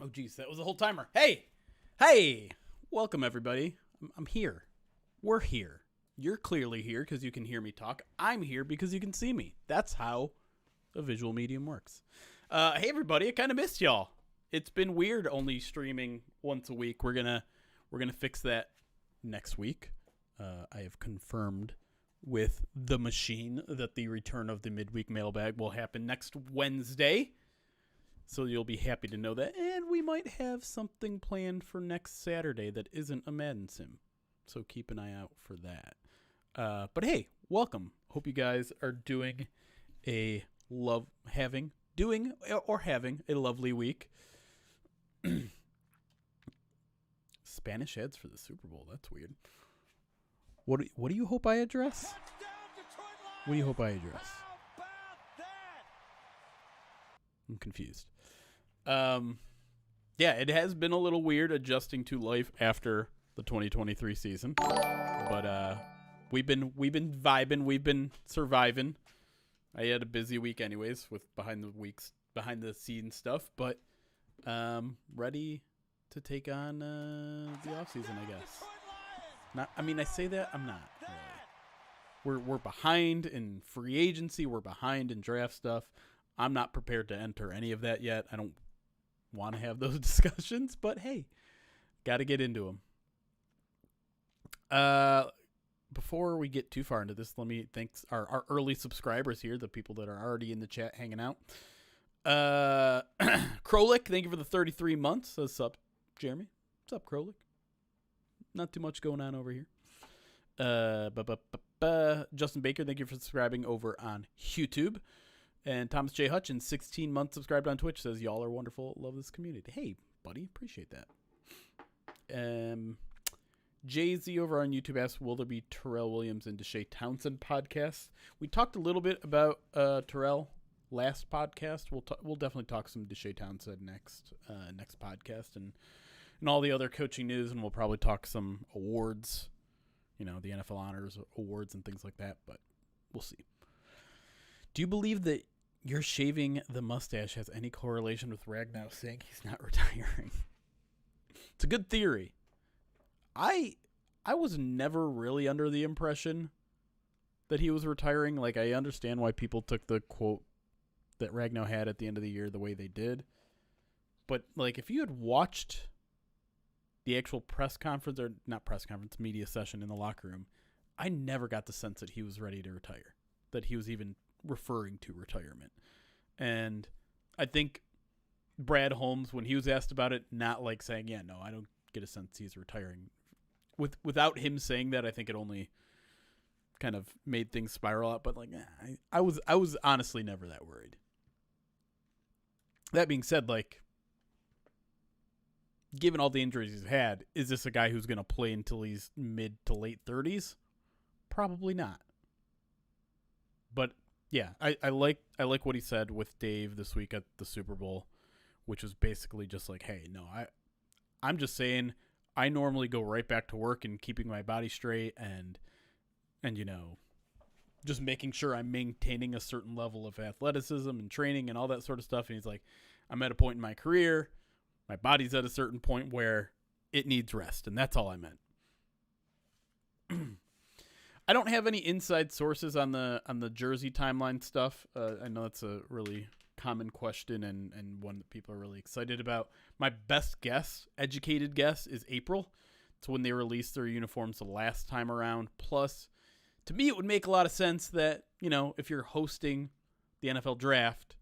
Oh, geez, that was the whole timer. Hey, welcome everybody. I'm here. We're here. You're clearly here because you can hear me talk. I'm here because you can see me. That's how a visual medium works. Hey everybody, I kind of missed y'all. It's been weird only streaming once a week. We're gonna fix that next week. I have confirmed with the machine that the return of the midweek mailbag will happen next Wednesday. So you'll be happy to know that. And we might have something planned for next Saturday that isn't a Madden sim. So keep an eye out for that. But hey, welcome. Hope you guys are doing a having a lovely week. Spanish ads for the Super Bowl. That's weird. What do you hope I address? What do you hope I address? I'm confused. Yeah, it has been a little weird adjusting to life after the 2023 season, but we've been vibing, we've been surviving. I had a busy week, anyways, with behind the scenes stuff, but ready to take on the off season, I guess. I say that I'm not really. We're behind in free agency. We're behind in draft stuff. I'm not prepared to enter any of that yet. I don't want to have those discussions, but hey, got to get into them. Before we get too far into this, let me thank our early subscribers here, the people that are already in the chat hanging out. Krolik, thank you for the 33 months. What's up, Jeremy? What's up, Krolik? Not too much going on over here. Justin Baker, thank you for subscribing over on YouTube. And Thomas J. Hutchins, 16 months subscribed on Twitch, says, y'all are wonderful. Love this community. Hey, buddy. Appreciate that. Jay-Z over on YouTube asks, will there be Terrell Williams and Deshae Townsend podcasts? We talked a little bit about Terrell last podcast. We'll definitely talk some Deshae Townsend next podcast and all the other coaching news, and we'll probably talk some awards, the NFL Honors Awards and things like that, but we'll see. Do you believe that your shaving the mustache has any correlation with Ragnow saying he's not retiring? It's a good theory. I was never really under the impression that he was retiring. Like, I understand why people took the quote that Ragnow had at the end of the year the way they did. But, like, if you had watched the actual press conference, or not press conference, media session in the locker room, I never got the sense that he was ready to retire, that he was even referring to retirement. And I think Brad Holmes, when he was asked about it, not like saying, yeah, no, I don't get a sense he's retiring. Without him saying that, I think it only kind of made things spiral out. But like, I was honestly never that worried. That being said, like, given all the injuries he's had, is this a guy who's going to play until he's mid to late 30s? Probably not. But yeah, I like what he said with Dave this week at the Super Bowl, which was basically just like, hey, no, I'm just saying I normally go right back to work and keeping my body straight and you know, just making sure I'm maintaining a certain level of athleticism and training and all that sort of stuff. And he's like, I'm at a point in my career, my body's at a certain point where it needs rest, and that's all I meant. I don't have any inside sources on the jersey timeline stuff. I know that's a really common question and one that people are really excited about. My best guess, educated guess, is April. It's when they released their uniforms the last time around. Plus, to me, it would make a lot of sense that, you know, if you're hosting the NFL draft,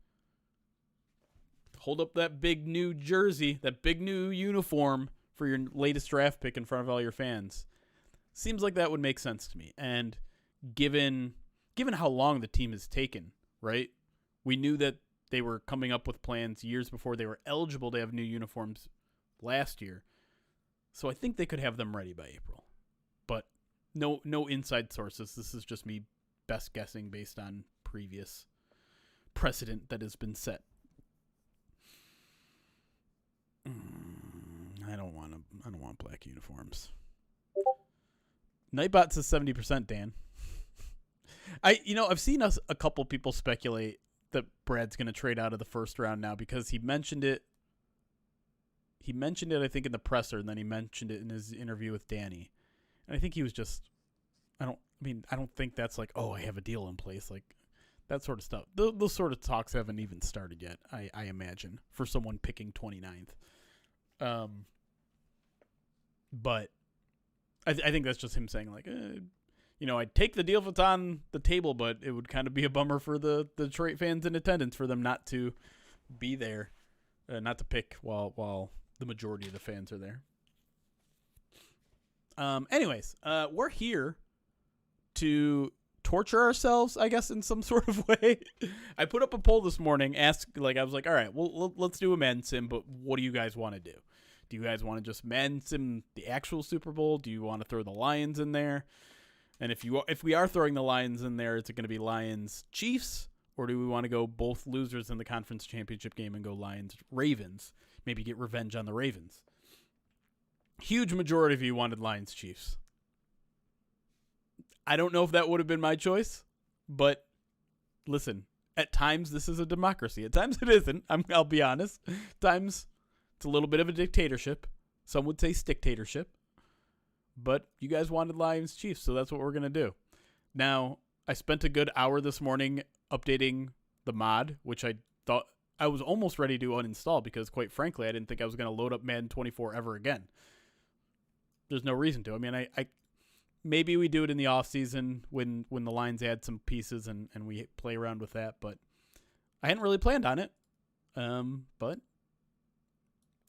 hold up that big new jersey, that big new uniform for your latest draft pick in front of all your fans. Seems like that would make sense to me. And given how long the team has taken, right? We knew that they were coming up with plans years before they were eligible to have new uniforms last year. So I think they could have them ready by April. But no inside sources. This is just me best guessing based on previous precedent that has been set. I don't want black uniforms. Nightbot says 70%, Dan. I've seen a couple people speculate that Brad's going to trade out of the first round now because he mentioned it. He mentioned it, I think, in the presser, and then he mentioned it in his interview with Danny. And I think he was just, I don't think that's like, oh, I have a deal in place, like that sort of stuff. Those sort of talks haven't even started yet, I imagine, for someone picking 29th. But I think that's just him saying, like, I'd take the deal if it's on the table, but it would kind of be a bummer for the Detroit fans in attendance for them not to be there, not to pick while the majority of the fans are there. Anyways, we're here to torture ourselves, I guess, in some sort of way. I put up a poll this morning, I was like, all right, well, let's do a Madden sim, but what do you guys want to do? Do you guys want to just Madden sim the actual Super Bowl? Do you want to throw the Lions in there? And if we are throwing the Lions in there, is it going to be Lions Chiefs, or do we want to go both losers in the conference championship game and go Lions Ravens? Maybe get revenge on the Ravens. Huge majority of you wanted Lions Chiefs. I don't know if that would have been my choice, but listen, at times this is a democracy. At times it isn't. I'll be honest. At times it's a little bit of a dictatorship. Some would say sticktatorship. But you guys wanted Lions Chiefs, so that's what we're going to do. Now, I spent a good hour this morning updating the mod, which I thought I was almost ready to uninstall because, quite frankly, I didn't think I was going to load up Madden 24 ever again. There's no reason to. I mean, I maybe we do it in the offseason when the Lions add some pieces and we play around with that, but I hadn't really planned on it. But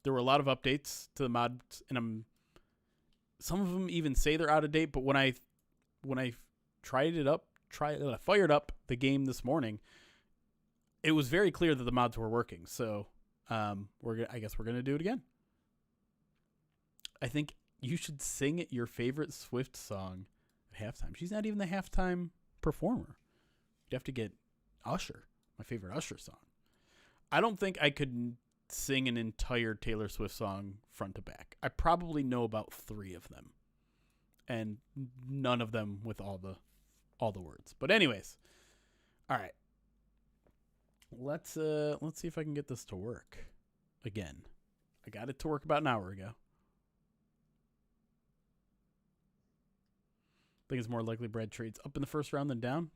there were a lot of updates to the mods, and some of them even say they're out of date, but when I fired up the game this morning, it was very clear that the mods were working. So I guess we're gonna do it again. I think you should sing your favorite Swift song at halftime. She's not even the halftime performer. You'd have to get Usher, my favorite Usher song. I don't think I could sing an entire Taylor Swift song front to back. I probably know about 3 of them, and none of them with all the words. But anyways, all right. Let's see if I can get this to work again. I got it to work about an hour ago. I think it's more likely Brad trades up in the first round than down.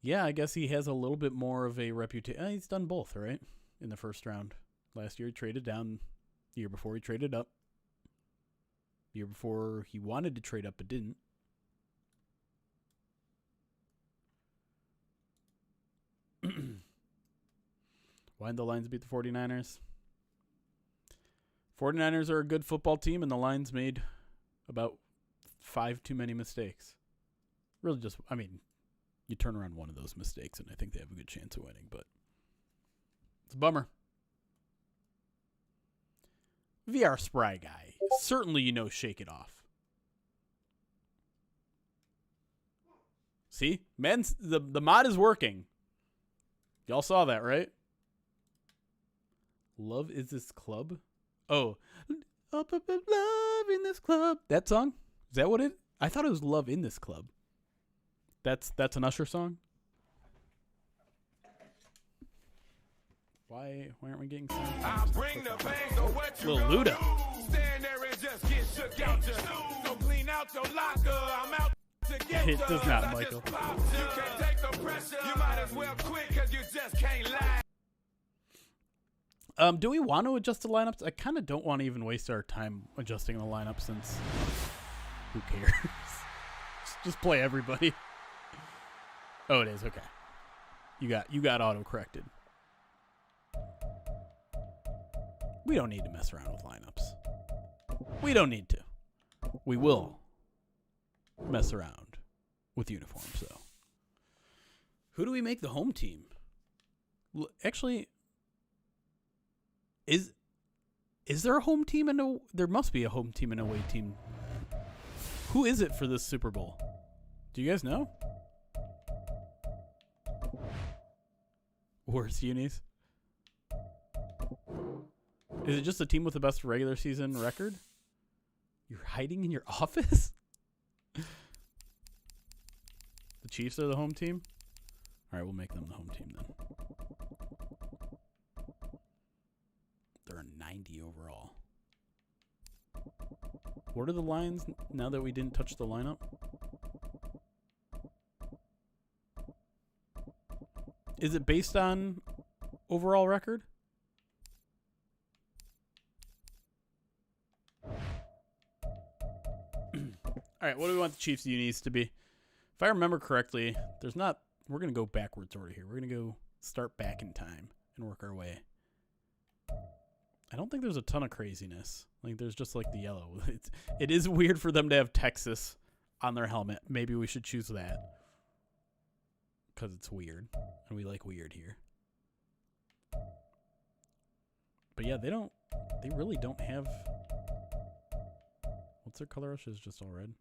Yeah, I guess he has a little bit more of a reputation. He's done both, right? In the first round. Last year he traded down. The year before he traded up. The year before he wanted to trade up but didn't. Why did the Lions beat the 49ers? 49ers are a good football team, and the Lions made about 5 too many mistakes. Really just, I mean, you turn around one of those mistakes, and I think they have a good chance of winning, but it's a bummer. VR Spry guy. Certainly, shake it off. See? Madden's, the mod is working. Y'all saw that, right? Love is this club? Oh. Up, love in this club. That song? Is that what it? I thought it was Love in This Club. That's an Usher song? Why aren't we getting some? Lil Luda. It does not, Michael. You can't take the pressure. You might as well quit because you just can't lie. Do we want to adjust the lineups? I kind of don't want to even waste our time adjusting the lineup since who cares? just play everybody. Oh, it is. Okay. You got auto corrected. We don't need to mess around with lineups. We don't need to. We will mess around with uniforms, though. Who do we make the home team? Actually, is there a home team and there must be a home team and away team. Who is it for this Super Bowl? Do you guys know? Worst unis? Is it just a team with the best regular season record? You're hiding in your office? The Chiefs are the home team? All right, we'll make them the home team then. They're a 90 overall. What are the Lions now that we didn't touch the lineup? Is it based on overall record? All right, what do we want the Chiefs' unis to be? If I remember correctly, there's not... We're going to go backwards order here. We're going to go start back in time and work our way. I don't think there's a ton of craziness. Like, there's just, like, the yellow. It is weird for them to have Texas on their helmet. Maybe we should choose that. Because it's weird. And we like weird here. But, yeah, they really don't have... What's their color rush? Is just all red.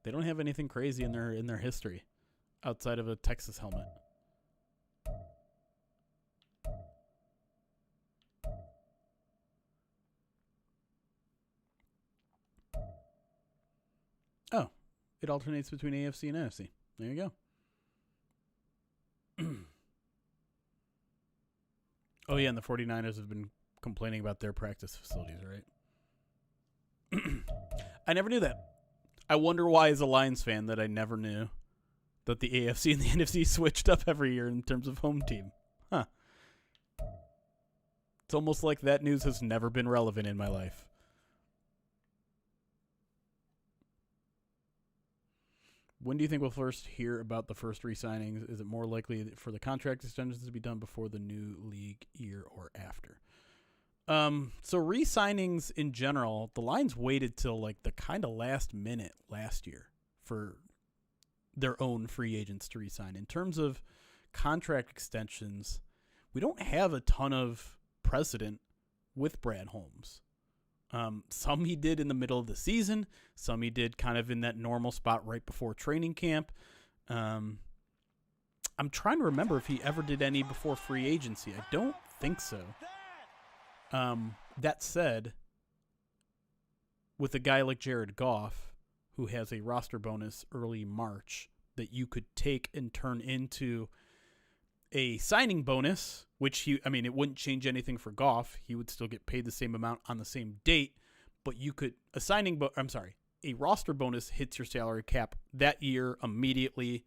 They don't have anything crazy in their history outside of a Texas helmet. Oh, it alternates between AFC and NFC. There you go. Oh, yeah, and the 49ers have been complaining about their practice facilities, right? I never knew that. I wonder why, as a Lions fan, that I never knew that the AFC and the NFC switched up every year in terms of home team. Huh. It's almost like that news has never been relevant in my life. When do you think we'll first hear about the first re-signings? Is it more likely for the contract extensions to be done before the new league year or after? So re-signings in general, the Lions waited till like the kind of last minute last year for their own free agents to re-sign. In terms of contract extensions, we don't have a ton of precedent with Brad Holmes. Some he did in the middle of the season. Some he did kind of in that normal spot right before training camp. I'm trying to remember if he ever did any before free agency. I don't think so. That said, with a guy like Jared Goff, who has a roster bonus early March that you could take and turn into a signing bonus, which it wouldn't change anything for Goff. He would still get paid the same amount on the same date, but a roster bonus hits your salary cap that year immediately.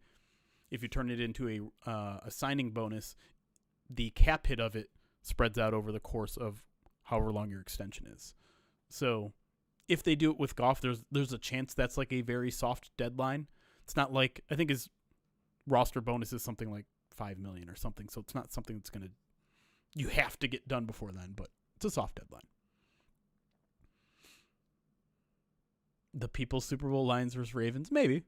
If you turn it into a signing bonus, the cap hit of it spreads out over the course of however long your extension is. So if they do it with Goff, there's a chance that's like a very soft deadline. It's not like, I think his roster bonus is something like $5 million or something. So it's not something that's going to you have to get done before then, but it's a soft deadline. The People's Super Bowl, Lions versus Ravens. Maybe.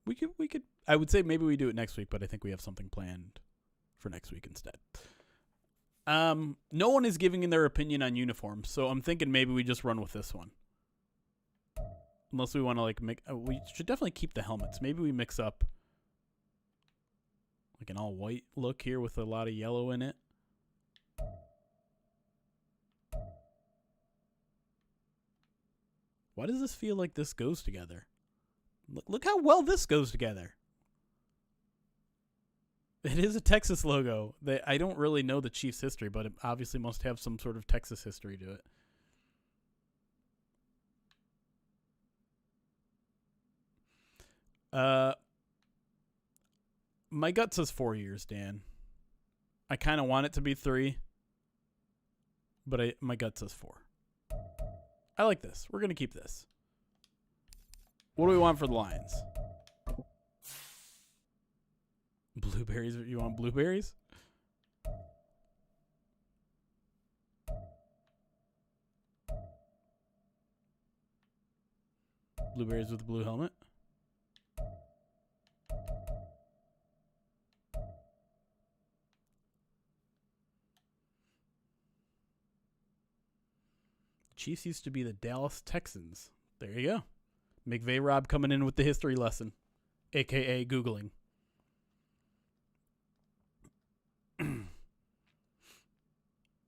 We could. I would say maybe we do it next week, but I think we have something planned for next week instead. No one is giving in their opinion on uniforms, so I'm thinking maybe we just run with this one. Unless we want to like make, we should definitely keep the helmets. Maybe we mix up like an all white look here with a lot of yellow in it. Why does this feel like this goes together? Look how well this goes together. It is a Texas logo. I don't really know the Chiefs' history, but it obviously must have some sort of Texas history to it. My gut says 4 years, Dan. I kind of want it to be 3, but my gut says 4. I like this. We're going to keep this. What do we want for the Lions? Blueberries? You want blueberries? Blueberries with a blue helmet? Chiefs used to be the Dallas Texans. There you go. McVay Rob coming in with the history lesson, a.k.a. Googling.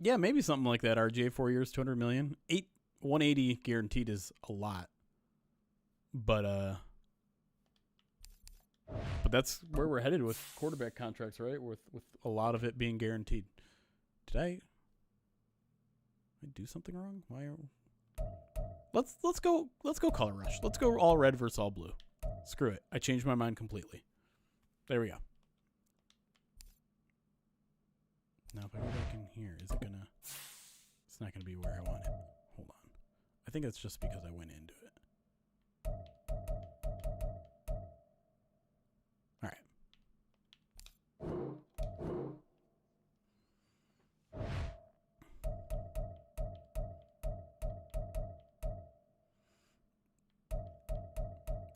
Yeah, maybe something like that, RJ. 4 years, $200 million. 180 guaranteed is a lot. But that's where we're headed with quarterback contracts, right? With a lot of it being guaranteed. Did I do something wrong? Why let's go color rush. Let's go all red versus all blue. Screw it. I changed my mind completely. There we go. Now if I go back in here, is it gonna, it's not gonna be where I want it. Hold on. I think it's just because I went into it. All right.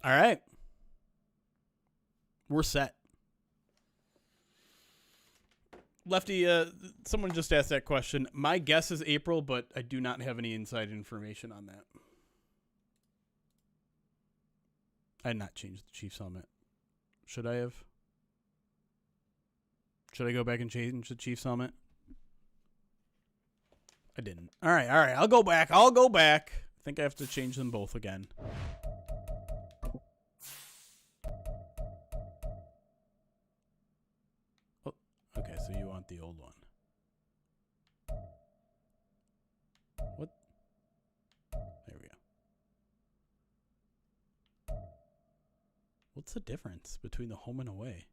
All right. We're set. Lefty, someone just asked that question. My guess is April, but I do not have any inside information on that. I had not changed the Chiefs helmet. Should I have? Should I go back and change the Chiefs helmet? I didn't. All right. I'll go back. I think I have to change them both again. Okay, so you want the old one. What? There we go. What's the difference between the home and away?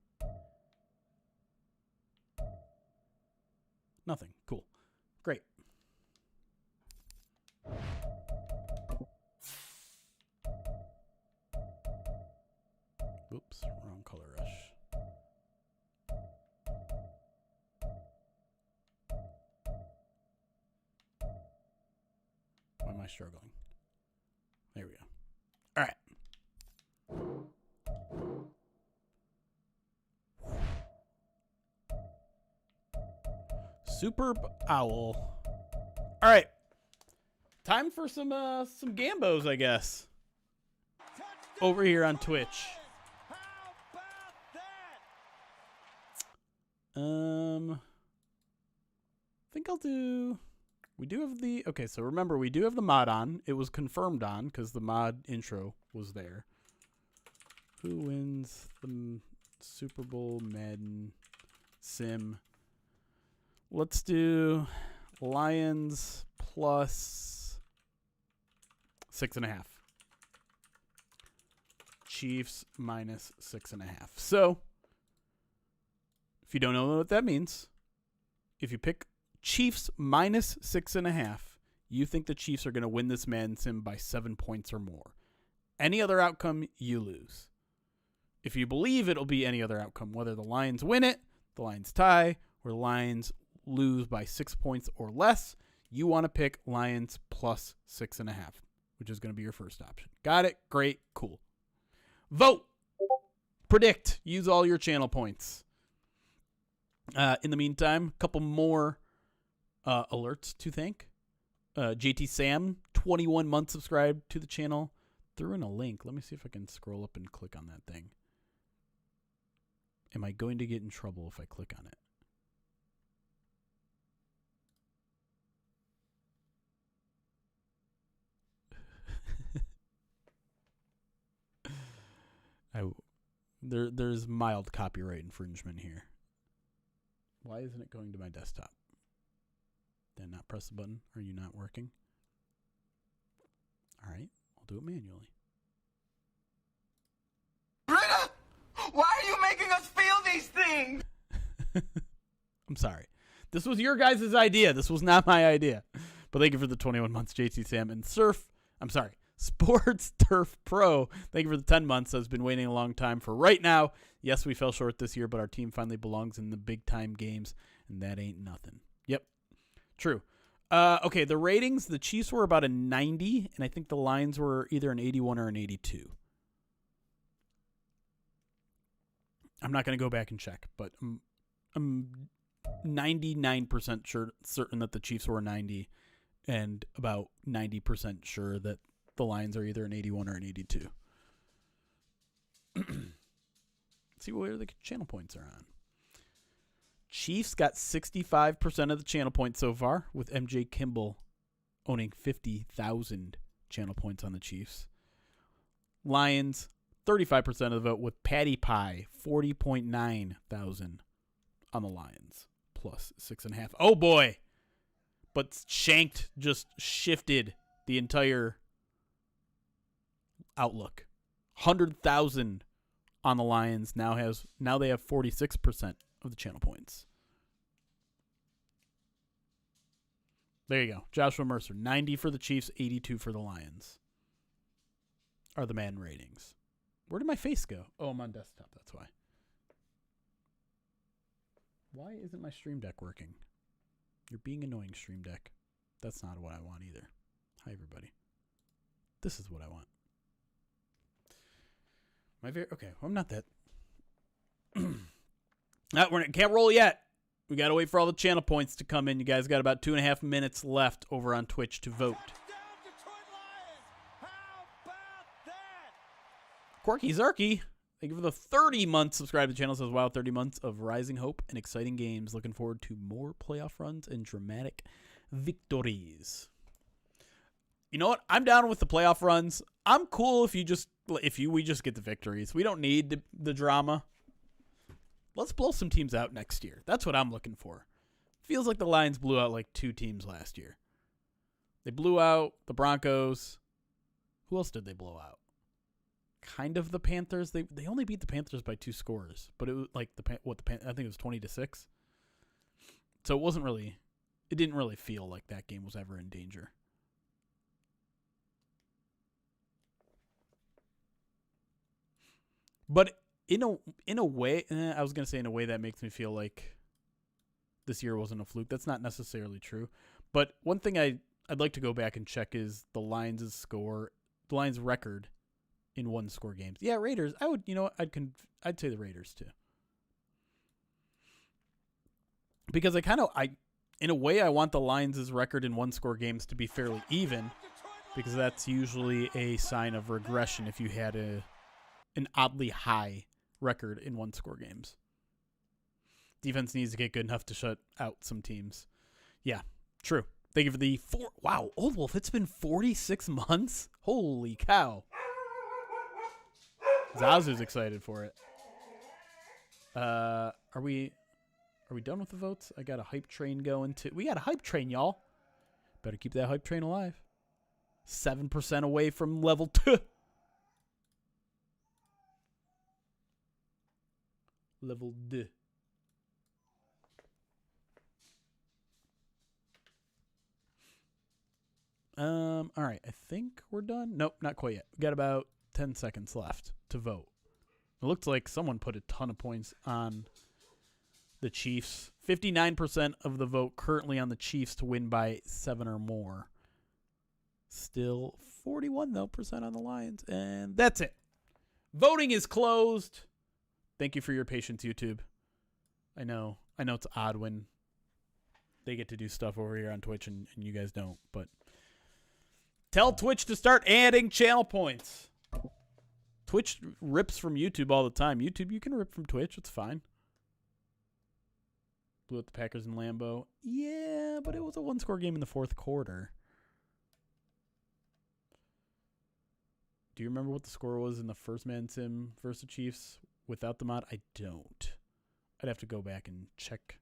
Nothing. Cool. Great. Oops, wrong color rush. Why am I struggling? There we go. All right. Superb Owl. All right. Time for some gambos, I guess. Over here on Twitch. I think I'll do. We do have the. Okay, so remember, we do have the mod on. It was confirmed on because the mod intro was there. Who wins the Super Bowl Madden Sim? Let's do Lions plus 6.5. Chiefs minus 6.5. So, if you don't know what that means, if you pick Chiefs minus 6.5, you think the Chiefs are going to win this Madden Sim by 7 points or more. Any other outcome, you lose. If you believe it'll be any other outcome, whether the Lions win it, the Lions tie, or the Lions lose by 6 points or less, you want to pick Lions plus 6.5, which is going to be your first option. Got it? Great. Cool. Vote. Predict. Use all your channel points. In the meantime, a couple more alerts to thank. JT Sam, 21 months subscribed to the channel. Threw in a link. Let me see if I can scroll up and click on that thing. Am I going to get in trouble if I click on it? There's mild copyright infringement here. Why isn't it going to my desktop? Did I not press the button? Are you not working? All right, I'll do it manually. Britta, why are you making us feel these things? I'm sorry. This was your guys' idea. This was not my idea. But thank you for the 21 months, JT Sam. And Sports Turf Pro. Thank you for the 10 months. I've been waiting a long time for right now. Yes, we fell short this year, but our team finally belongs in the big-time games, and that ain't nothing. Yep, true. Okay, the ratings, the Chiefs were about a 90, and I think the Lions were either an 81 or an 82. I'm not going to go back and check, but I'm 99% certain that the Chiefs were a 90, and about 90% sure that the Lions are either an 81 or an 82. See where the channel points are on. Chiefs got 65% of the channel points so far, with MJ Kimball owning 50,000 channel points on the Chiefs. Lions, 35% of the vote, with Patty Pie, 40.9 thousand on the Lions, plus 6.5. Oh boy! But Shanked just shifted the entire outlook. 100,000 on the Lions. Now they have 46% of the channel points. There you go. Joshua Mercer, 90 for the Chiefs, 82 for the Lions. Are the Madden ratings. Where did my face go? Oh, I'm on desktop. That's why. Why isn't my Stream Deck working? You're being annoying, Stream Deck. That's not what I want either. Hi, everybody. This is what I want. Okay, well, I'm not that. We can't roll yet. We got to wait for all the channel points to come in. You guys got about 2.5 minutes left over on Twitch to vote. Corky Zarky, thank you for the 30 months. Subscribe to the channel. Says, wow, 30 months of rising hope and exciting games. Looking forward to more playoff runs and dramatic victories. You know what? I'm down with the playoff runs. I'm cool if we just get the victories. We don't need the drama. Let's blow some teams out next year. That's what I'm looking for. Feels like the Lions blew out like 2 teams last year. They blew out the Broncos. Who else did they blow out? Kind of the Panthers. They only beat the Panthers by 2 scores, but it was like I think it was 20-6. So it didn't really feel like that game was ever in danger. But in a way, I was going to say in a way that makes me feel like this year wasn't a fluke. That's not necessarily true. But one thing I'd like to go back and check is the Lions' record in 1-score games. Yeah, Raiders. I'd say the Raiders too. Because in a way I want the Lions' record in 1-score games to be fairly even, because that's usually a sign of regression if you had an oddly high record in 1-score games. Defense needs to get good enough to shut out some teams. Yeah, true. Thank you for the wow, Old Wolf, it's been 46 months? Holy cow. Zazu's excited for it. Are we done with the votes? I got a hype train going too. We got a hype train, y'all. Better keep that hype train alive. 7% away from level 2. Level 2. All right. I think we're done. Nope, not quite yet. We got about 10 seconds left to vote. It looks like someone put a ton of points on the Chiefs. 59% of the vote currently on the Chiefs to win by 7 or more. Still 41% on the Lions. And that's it. Voting is closed. Thank you for your patience, YouTube. I know it's odd when they get to do stuff over here on Twitch and you guys don't, but tell Twitch to start adding channel points. Twitch rips from YouTube all the time. YouTube, you can rip from Twitch. It's fine. Blew out the Packers in Lambeau. Yeah, but it was a one-score game in the fourth quarter. Do you remember what the score was in the first Madden Sim versus the Chiefs without the mod? I don't. I'd have to go back and check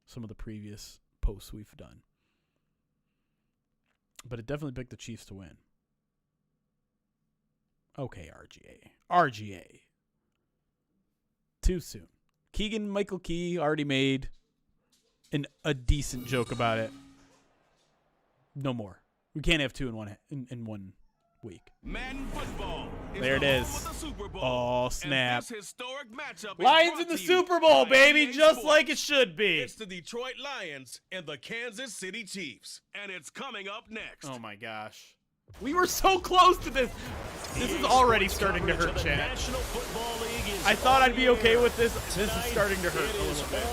some of the previous posts we've done. But it definitely picked the Chiefs to win. Okay, RGA. Too soon. Keegan Michael Key already made a decent joke about it. No more. We can't have two in one week. Madden football there it is. Oh, snap. Lions Lions in the Super Bowl, baby, just like it should be. It's the Detroit Lions and the Kansas City Chiefs, and it's coming up next. Oh, my gosh. We were so close to this. This is already starting to hurt, chat. I thought I'd be okay with this. This is starting to hurt a little bit.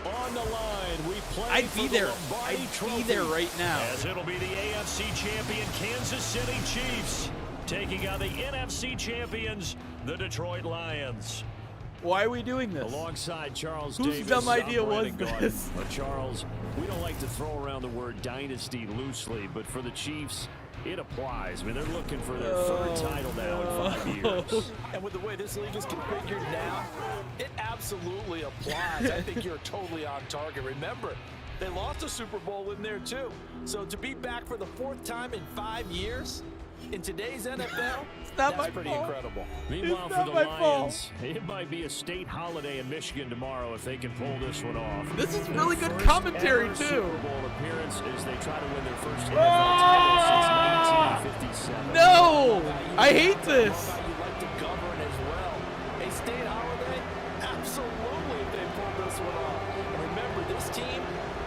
On the line, we play I'd be there. I'd be there right now. As it'll be the AFC champion Kansas City Chiefs taking on the NFC champions, the Detroit Lions. Why are we doing this? Alongside Charles Whose Davis. dumb idea I'm was Brandon this? Gaudin. Charles, we don't like to throw around the word dynasty loosely, but for the Chiefs, it applies. I mean, they're looking for their third title now in 5 years. And with the way this league is configured now, it absolutely applies. I think you're totally on target. Remember, they lost a Super Bowl in there too. So to be back for the fourth time in 5 years in today's NFL, that's pretty incredible. Meanwhile, for the Lions, it might be a state holiday in Michigan tomorrow if they can pull this one off. This is really good commentary, too. Super Bowl appearance as they try to win their first NFL title since 1957. No! I hate this. You like to govern as well. A state holiday? Absolutely, if they pull this one off. And remember, this team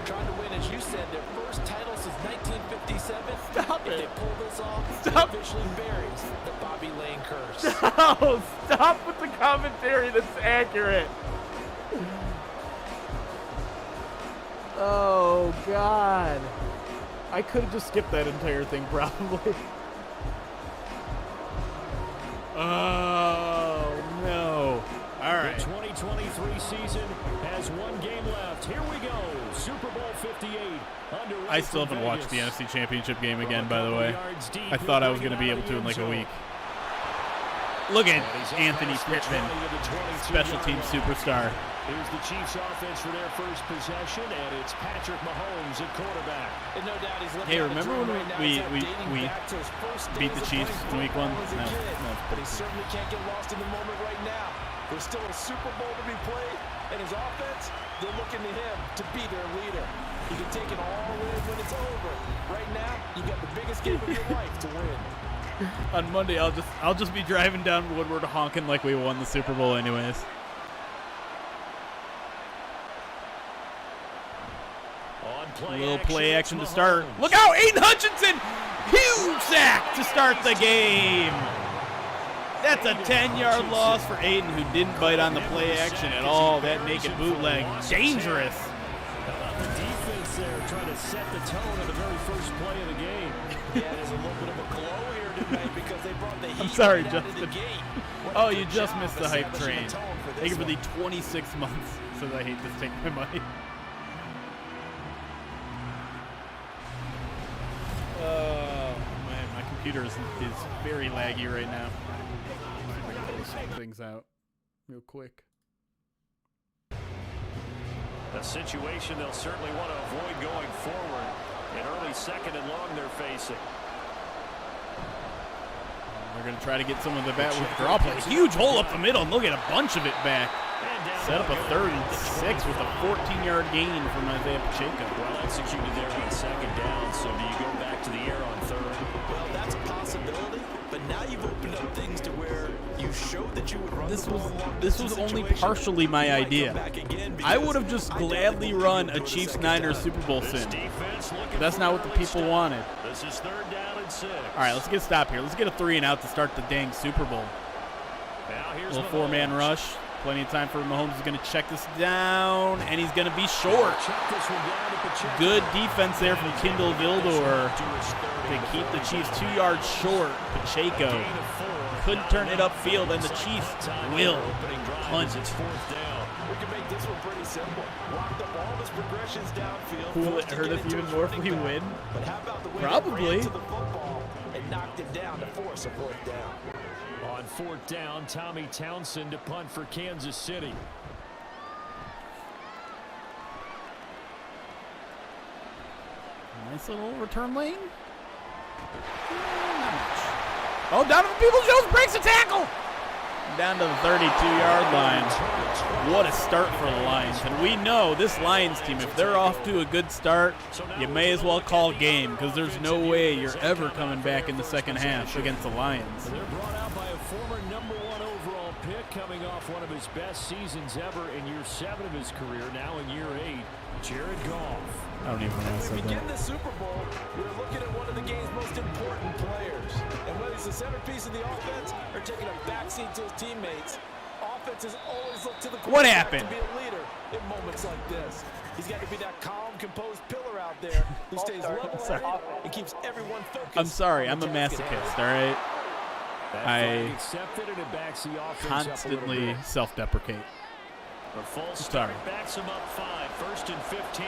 trying to win, as you said, their first title since 1957. Stop if it. they pull this off, Stop. it officially buries the Bobby Lane curse. No, stop with the commentary that's accurate. Oh, God. I could have just skipped that entire thing, probably. Oh, no. All right. The 2023 season has one game left. Here we go. Super Bowl 58. I still haven't watched the NFC Championship game again, by the way. I thought I was going to be able to in like a week. Look at Anthony Pittman, special team superstar. Here's the Chiefs offense for their first possession, and it's Patrick Mahomes at quarterback. And no doubt he's looking Hey, at the remember dream when right now. we He's dating back to his first beat days the of Chiefs playing in week 1? football as a No, kid. no. But he certainly can't get lost in the moment right now. There's still a Super Bowl to be played, and his offense, they're looking to him to be their leader. He can take it all in when it's over. Right now, you got the biggest game of your life to win. On Monday, I'll just be driving down Woodward honking like we won the Super Bowl anyways. A little play action to start. Look out, Aiden Hutchinson! Huge sack to start the game. That's a 10-yard loss for Aiden, who didn't bite on the play action at all. That naked bootleg, dangerous. The defense there trying to set the tone of the very first play of the game. Yeah, there's a little bit of a glow here tonight because they brought the heat I'm sorry, right out of the Justin. gate. Oh, you just missed the hype train. Establishing a tone for Thank you this for the one. 26 months. Says I hate this. Take my money. Oh man, my computer is very laggy right now. I can pull some things out real quick. A situation they'll certainly want to avoid going forward. An early second and long they're facing. They're going to try to get some of the bat withdrawal play. Huge hole up the middle, and they'll get a bunch of it back. Set up a 3rd and 6 with a 14-yard gain from Isaiah Pacheco. Well executed there on 2nd down, so do you go back to the air on 3rd? Well, that's a possibility, but now you've opened up things to where you showed that you would run This the ball was along this this was only situation. partially my You might idea. come back again I because would have just I don't gladly think run you a go to the Chiefs second Niners down. Super Bowl This sim. defense looking But that's for not an what the early people stop. wanted. This is 3rd down and 6. All right, let's get a stop here. Let's get a 3 and out to start the dang Super Bowl. Now here's Little Mahomes. 4-man rush. Plenty of time for Mahomes. Is going to check this down, and he's going to be short. Check this one down to Pacheco. Good defense there from Kindle Vildor to keep the Chiefs 2 yards short. Pacheco Gain of 4. couldn't turn it upfield, and the Chiefs will punt. It's 4th down. We can make this one pretty simple. Locked up all his progressions downfield. Will forced it to hurt get us into even his more if running we back. win? But how about the way Probably. they ran to the football and knocked it down to force a 4th down? On 4th down, Tommy Townsend to punt for Kansas City. Nice little return lane. Not much. Oh, Donovan Peoples-Jones breaks a tackle. Down to the 32-yard line. What a start for the Lions. And we know this Lions team, if they're off to a good start, you may as well call game because there's no way you're ever coming back in the second half against the Lions. They're brought out by a former #1 overall pick coming off one of his best seasons ever in year 7 of his career, now in year 8, Jared Goff. I don't even know As we what I begin said the Super Bowl, we're looking at one of the game's most important players. And whether he's the centerpiece of the offense or taking a backseat to his teammates, offenses always look to the What quarterback happened? to be a leader in moments like this. He's got to be that calm, composed pillar out there who stays level-headed and keeps everyone focused. I'm sorry, on I'm a the task at hand. masochist, all right? That I flag accepted, and it backs the offense up a little Constantly bit. self-deprecate. A false Sorry. start backs him up 5, 1st and 15.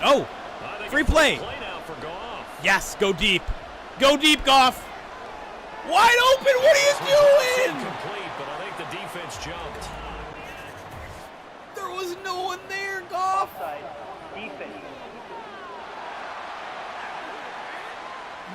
Oh, I think free a play. Play now for Goff. Yes, go deep. Go deep, Goff. Wide open, what are you doing? Incomplete, but I think the defense jumped. There was no one there, Goff.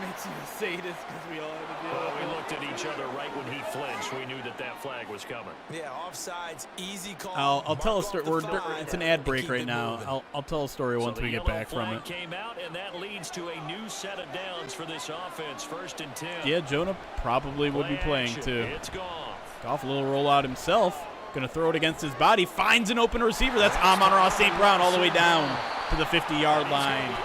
Makes you say this because we all had to deal with We it. looked at each other right when he flinched. We knew that that flag was coming. Yeah, offsides, easy call. I'll tell a Mark story. off the flag It's an ad and break keep right it now. moving. I'll tell a story once So we the get yellow back from flag it. came out, and that leads to a new set of downs for this offense. 1st and 10. Yeah, Jonah probably would be Play playing action. too. It's Goff. Goff a little rollout himself. Gonna throw it against his body. Finds an open receiver. That's Amon-Ra St. Brown all the way down to the 50-yard line.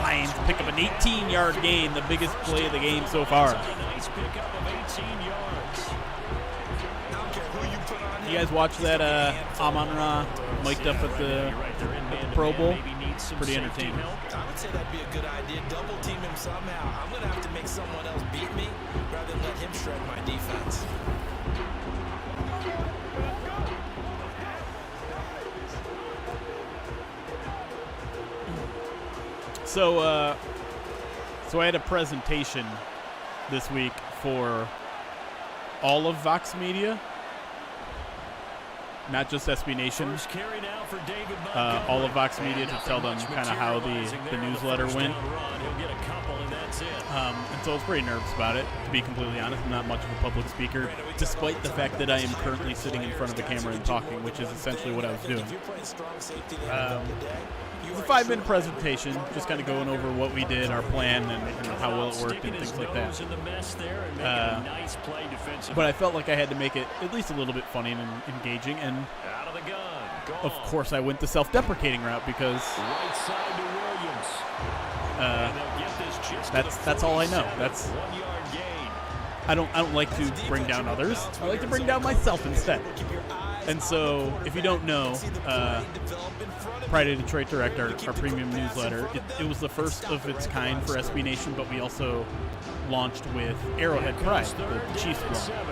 Lions pick up an 18-yard gain, the biggest play of the game so far. Nice pickup of 18 yards. I don't care who you put on You him, guys watch he's that gonna be a handful. Amon-Ra mic'd up at the You're right. They're in man-to-man. Pro Bowl? Maybe need some Pretty safety entertaining. help. I would say that'd be a good idea. Double team him somehow. I'm going to have to make someone else beat me rather than let him shred my defense. So I had a presentation this week for all of Vox Media, not just SB Nation. First carry now for David All of Vox Montgomery. Media to And tell nothing them much kind of how materializing the there on newsletter first went. down run. He'll get a couple, and that's it. And so I was pretty nervous about it, to be completely honest. I'm not much of a public speaker, despite the fact that I am currently sitting in front of the camera and talking, which is essentially what I was doing. If you're playing strong safety the end of the day, you It's a are 5-minute presentation, just kind of going over what we did, our plan, and how well it worked, Sticking and his things like nose that. in the mess there and making a nice play defensively. But I felt like I had to make it at least a little bit funny and engaging, and Out of the gun. of Gone. course I went the self-deprecating route because Right side to Williams. And they'll get this just to the that's all I know. 47. That's 1 yard gain. I don't like to bring down others. I like to bring down myself instead. And so, if you don't know, Pride of Detroit Direct, our premium newsletter, it was the first of its kind for SB Nation, but we also launched with Arrowhead Pride, the Chiefs blog.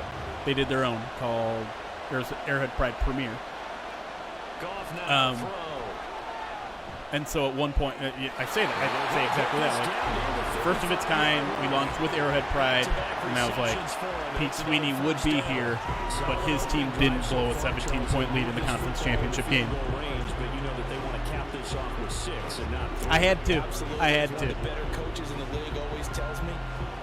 They did their own called Arrowhead Pride Premier. Goff now throw. And so at one point, I say exactly that. Like, first of its kind, we launched with Arrowhead Pride, and I was like, Pete Sweeney would be here, but his team didn't blow a 17-point lead in the conference championship game. Range, but you know that they want to cap this off with 6 and not 3. I had to. Absolutely. I had One to. of the better coaches in the league always tells me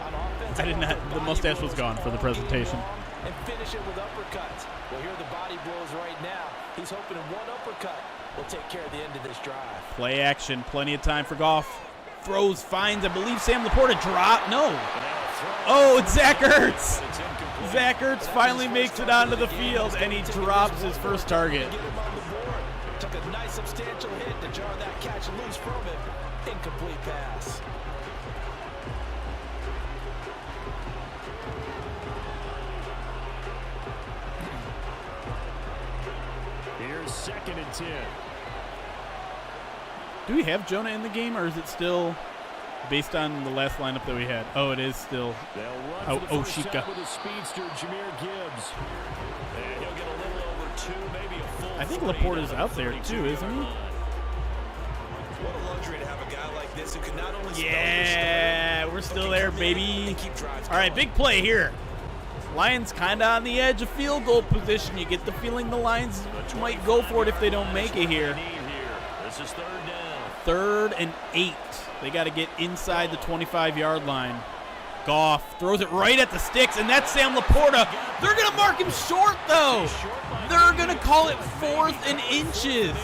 on offense. I did not. The mustache was gone for the presentation. and finish it with uppercuts. Well, here are the body blows right now. He's hoping in one uppercut will take care of the end of this drive. Play action. Plenty of time for Goff. Throws, finds, I believe Sam Laporta drop. No. Oh, it's Zach Ertz. Zach Ertz finally makes it onto the field, and he drops his first target. Get him on the board. Took a nice substantial hit to jar that catch loose from him. Incomplete pass. Here's 2nd and 10. Do we have Jonah in the game, or is it still based on the last lineup that we had? Oh, it is still. They'll run for the first Oshika. down with the speedster Jahmyr Gibbs. And he'll get a little over 2, maybe a full I think 3 Laporta's down out the there too, isn't he? What a luxury to have a guy like this who can not only Yeah, we're still there, baby. All right, big play here. Lions kind of on the edge of field goal position. You get the feeling the Lions might go for it if they don't make it here. This is 3rd down. 3rd and 8. They got to get inside the 25-yard line. Goff throws it right at the sticks, and that's Sam Laporta. They're going to mark him short, though. They're going to call it 4th and inches.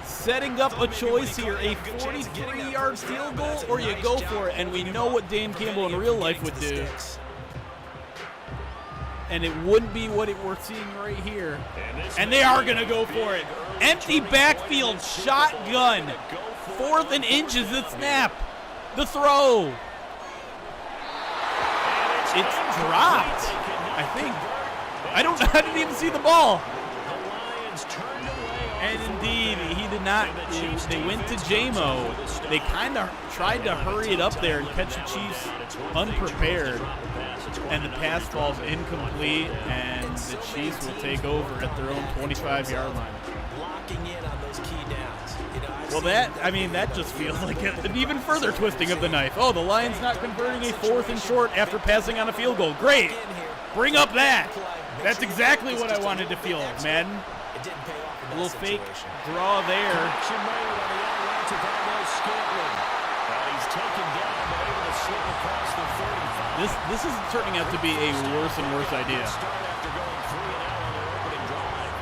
Setting up a choice here, a 43-yard field goal, or you go for it. And we know what Dan Campbell in real life would do. And it wouldn't be what we're seeing right here. And they are going to go for it. Empty backfield, shotgun. 4th and inches, the snap. The throw. It's dropped, I think. I didn't even see the ball. And indeed, he did not. They went to JMO. They kind of tried to hurry it up there and catch the Chiefs unprepared. And the pass falls incomplete, and the Chiefs will take over at their own 25-yard line. Locking in on those key downs. Well, that just feels like an even further twisting of the knife. Oh, the Lions not converting a 4th and short after passing on a field goal. Great. Bring up that. That's exactly what I wanted to feel, Madden. It didn't pay off in A little that fake situation. draw there. He's taken down, but able to slip across the 35. This is turning out to be a worse and worse idea. Start after going 3 and out on their opening drive.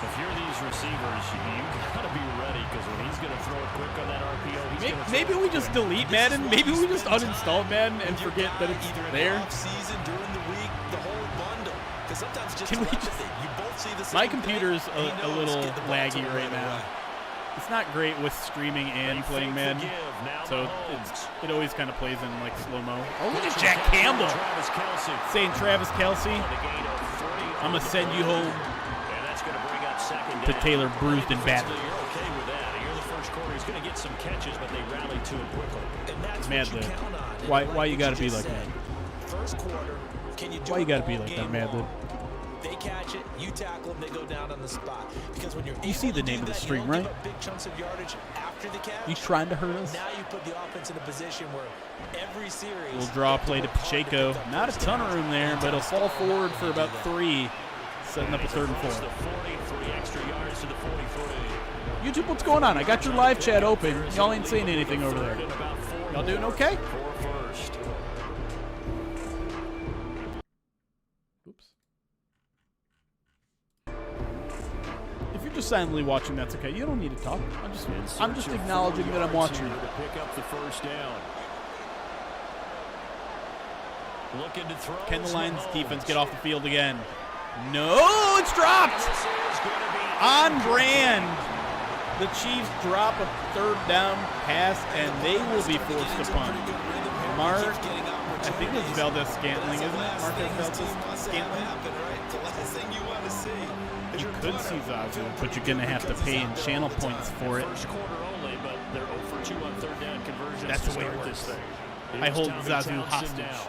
If you're these receivers, you gotta be ready, because when he's gonna throw it quick on that RPO, Maybe we just delete Madden. Maybe we just uninstall Madden and forget that it's there. Season during the week, the whole bundle. Because sometimes just Can we watch just- it, you both see the same My thing. computer's He a knows, little get the ball to laggy him right now. away. It's not great with streaming and playing Madden, so it always kind of plays in like slow-mo. Oh, look at Jack Campbell Travis Kelce. saying Travis Kelce, I'm going to send you home And that's going to bring up 2nd to down. Taylor bruised and battered. You're okay with that. Here in the first quarter, he's going to get some catches, but they rally to him quickly. And that's Mad what you Lib. count on. And Why I you what gotta be just like said. that? First quarter, can you do Why you it gotta be all like that, game Mad Lib? long? They catch it, you tackle them, they go down on the spot. Because when you're You see able the to name do of the that, stream, you don't right? give up big chunks of yardage after the catch. You trying to hurt us? Now you put the offense in a position where every series We'll draw a they play to work hard get Pacheco. that Not a first ton of down. room there, but he'll fall forward for about 3, setting up a 3rd and 4. The 43 extra yards to the 43. YouTube, what's going on? I got your live chat open. Y'all ain't saying anything over there. Y'all doing okay? For first. Oops. If you're just silently watching, that's okay. You don't need to talk. I'm just acknowledging that I'm watching. To pick up the first down. Looking to throw. Can the Lions defense get off the field again? No, it's dropped. On brand. The Chiefs drop a 3rd down pass, and they will be forced to punt. Mark, I think it's Valdez-Scantling, isn't it? Marquez Valdez-Scantling? You could see Zazu, but you're going to have to pay in channel points for it. First quarter only, but they're 0 for 2 on 3rd down conversions. That's to the way it start works. this thing. I hold Tommy Zazu Townsend hostage. now,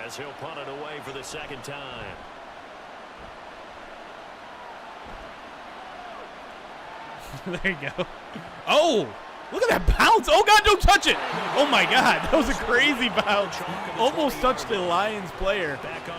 as he'll punt it away for the 2nd time. There you go. Oh, look at that bounce. Oh, God, don't touch it. Oh, my God. That was a crazy bounce. Almost touched the Lions player,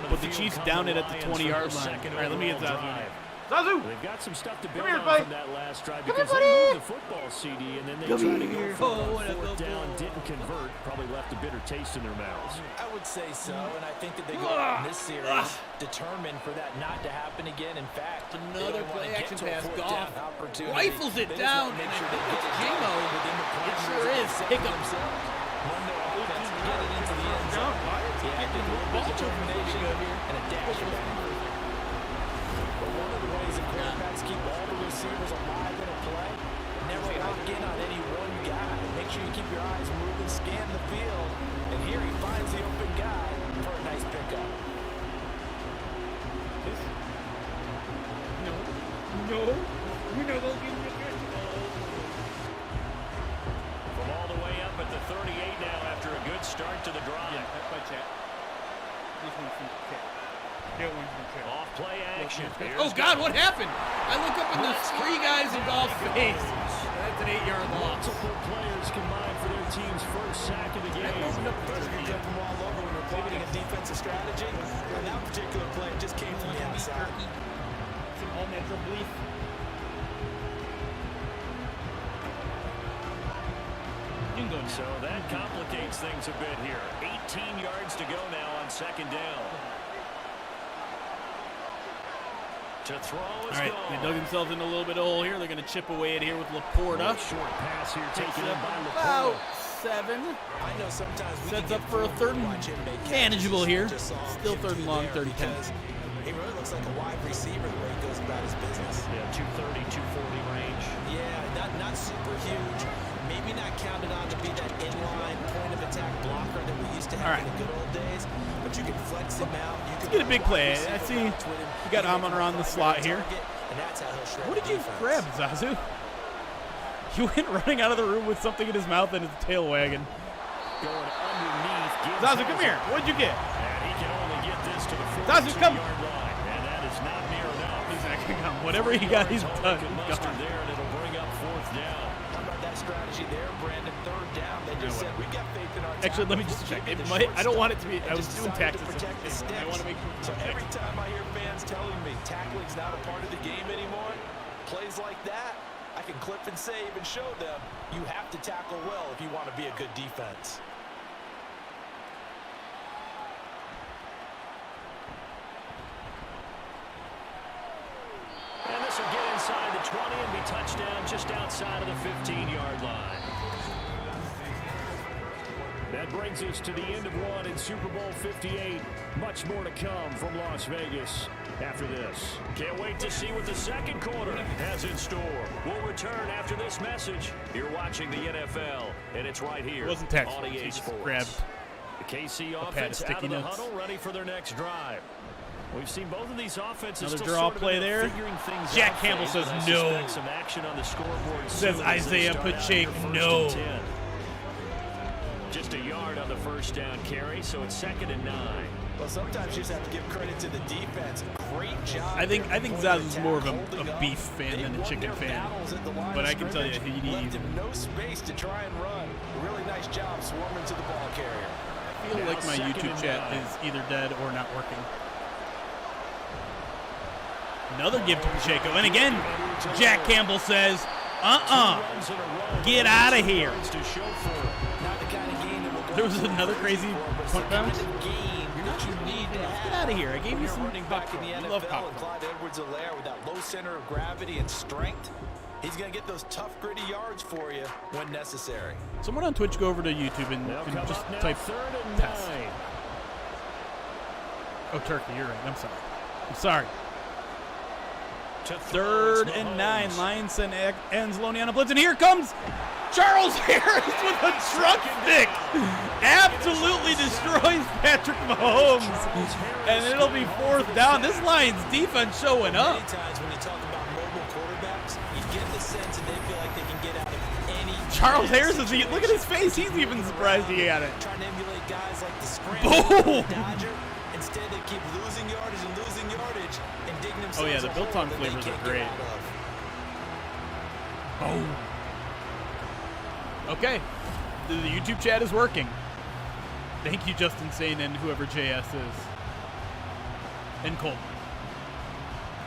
but the Chiefs down it at the 20-yard line. All right, let me get Zazu. Zazu! They've got some stuff to build here, on buddy. from that last drive Come because here, they buddy. moved the football, CD, and then they Come tried to here. go for Oh, a fourth down, football. didn't convert, probably left a bitter taste in their mouths. I would say so, and I think that they go out in this series determined for that not to happen again. In fact, Another they don't wanna play get action to a pass. fourth Goff down opportunity. rifles it They just down, wanna make and sure I they think get it's it J-Mo. done within the It parameters sure of is. themselves. Pick 'em. Run their offense, get it into the end zone. Yeah, I think a little bit of determination and a dash back. But one of the ways that quarterbacks keep all the receivers alive in a play, never lock in on any one guy. Make sure you keep your eyes moving, scan the field, and here he finds the open guy for a nice pickup. No. You know they'll give you a From all the way up at the 38 now after a good start to the drive. that's my chat. This one's from chat. That one's from chat. Off play action. Oh, God, what happened? I look up and there's 3 guys in Goff's face. That's an 8-yard loss. Multiple players combined for their team's first sack of the game. Pressure can come from all over when we're playing a defensive strategy. And that particular play just came from the outside. Some all-natural belief. So that complicates things a bit here. 18 yards to go now on second down. To throw is All right, gone. they dug themselves in a little bit of hole here. They're going to chip away at here with Laporta. Short pass here taken in by About Laporta. 7. I know sometimes we Sets can up get for a fooled third when and we watch him make manageable catches. here. Just saw him Still get third and through long, there 30-10. because He really looks like a wide receiver the way he goes about his business. Yeah, 230, 240 range. Yeah, not super huge. Maybe not counted on to be that inline point of attack blocker that we used to have in the good old days. But you can flex him out. You can Get a big play. I see you got Amon around the slot here. And that's how he'll shred What did you defense. grab, Zazu? He went running out of the room with something in his mouth and his tail wagging. Going underneath. Zazu, come here. What did you get? And he can only get this to the Zazu, come. 42-yard line. And that is not near enough. He's not gonna come. Whatever he got, he's done. Can He's muster gone. there, and it'll bring up fourth down. How about that strategy there, Brandon? Third down. They just said, we got faith in our Actually, let me tackles. just We'll check. keep It the might. short I don't want it stuff to be. I and was just doing decided to taxes. protect the I sticks. want to make sure. So every time I hear fans telling me tackling's not a part of the game anymore, plays like that, I can clip and save and show them you have to tackle well if you want to be a good defense. And this will get inside the 20 and be touchdown just outside of the 15-yard line. That brings us to the end of one in Super Bowl 58. Much more to come from Las Vegas after this. Can't wait to see what the second quarter has in store. We'll return after this message. You're watching the NFL, and it's right here It wasn't tax. on He EA just Sports. grabbed The KC pad of offense out sticky of the notes. huddle, ready for their next drive. We've seen both of these offenses Another still draw sort of play in a there. figuring things Jack out Campbell phase, says but I no. suspect some action on the scoreboard Says soon as they Isaiah start out Pacheco, here first no. and 10. Just a yard on the first down carry, so it's 2nd and 9. Well, sometimes you just have to give credit to the defense. Great job. I think there Zazu's attack, more of holding a up. beef fan They than a won chicken their fan. battles at the line But of I can tell you, scrimmage, he left him no space to try and run. A really nice job swarming to the ball carrier. I feel Now like my 2nd YouTube and chat 9. is either dead or not working. Another give to Pacheco. And again, Jack Campbell says, Runs in a row. get out of here. To show for it. Not the kind of game that we'll go There was to another crazy but punt it's the kind bounce. of game that you need to have. Get out of here. I gave When you you're some running back in the popcorn. We love NFL and popcorn. Clyde Edwards-Helaire with that low center of gravity and strength, he's going to get those tough, gritty yards for you when necessary. Someone on Twitch go over to YouTube and They'll come just up now, type 3rd and test. 9. Oh, Turkey, you're right. I'm sorry. I'm sorry. To throw, 3rd it's and Mahomes. 9. Lions send Anzalone on a blitz. And here comes Charles Harris with a truck stick. Absolutely destroys Patrick Mahomes. And it'll be 4th down. This Lions defense showing up. Many times when you talk about mobile quarterbacks, you get the sense that they feel like they can get out of any Charles chance. Harris is look at his face. He's even surprised he had it. Trying to emulate guys like the Scramble Boom! and the Dodger. Instead, they keep losing yardage and losing yardage and digging themselves Oh, yeah, the a Biltong hole that they flavors are can't get great. out of. Boom. Okay. The YouTube chat is working. Thank you, Justin Sane, and whoever JS is. And Colton.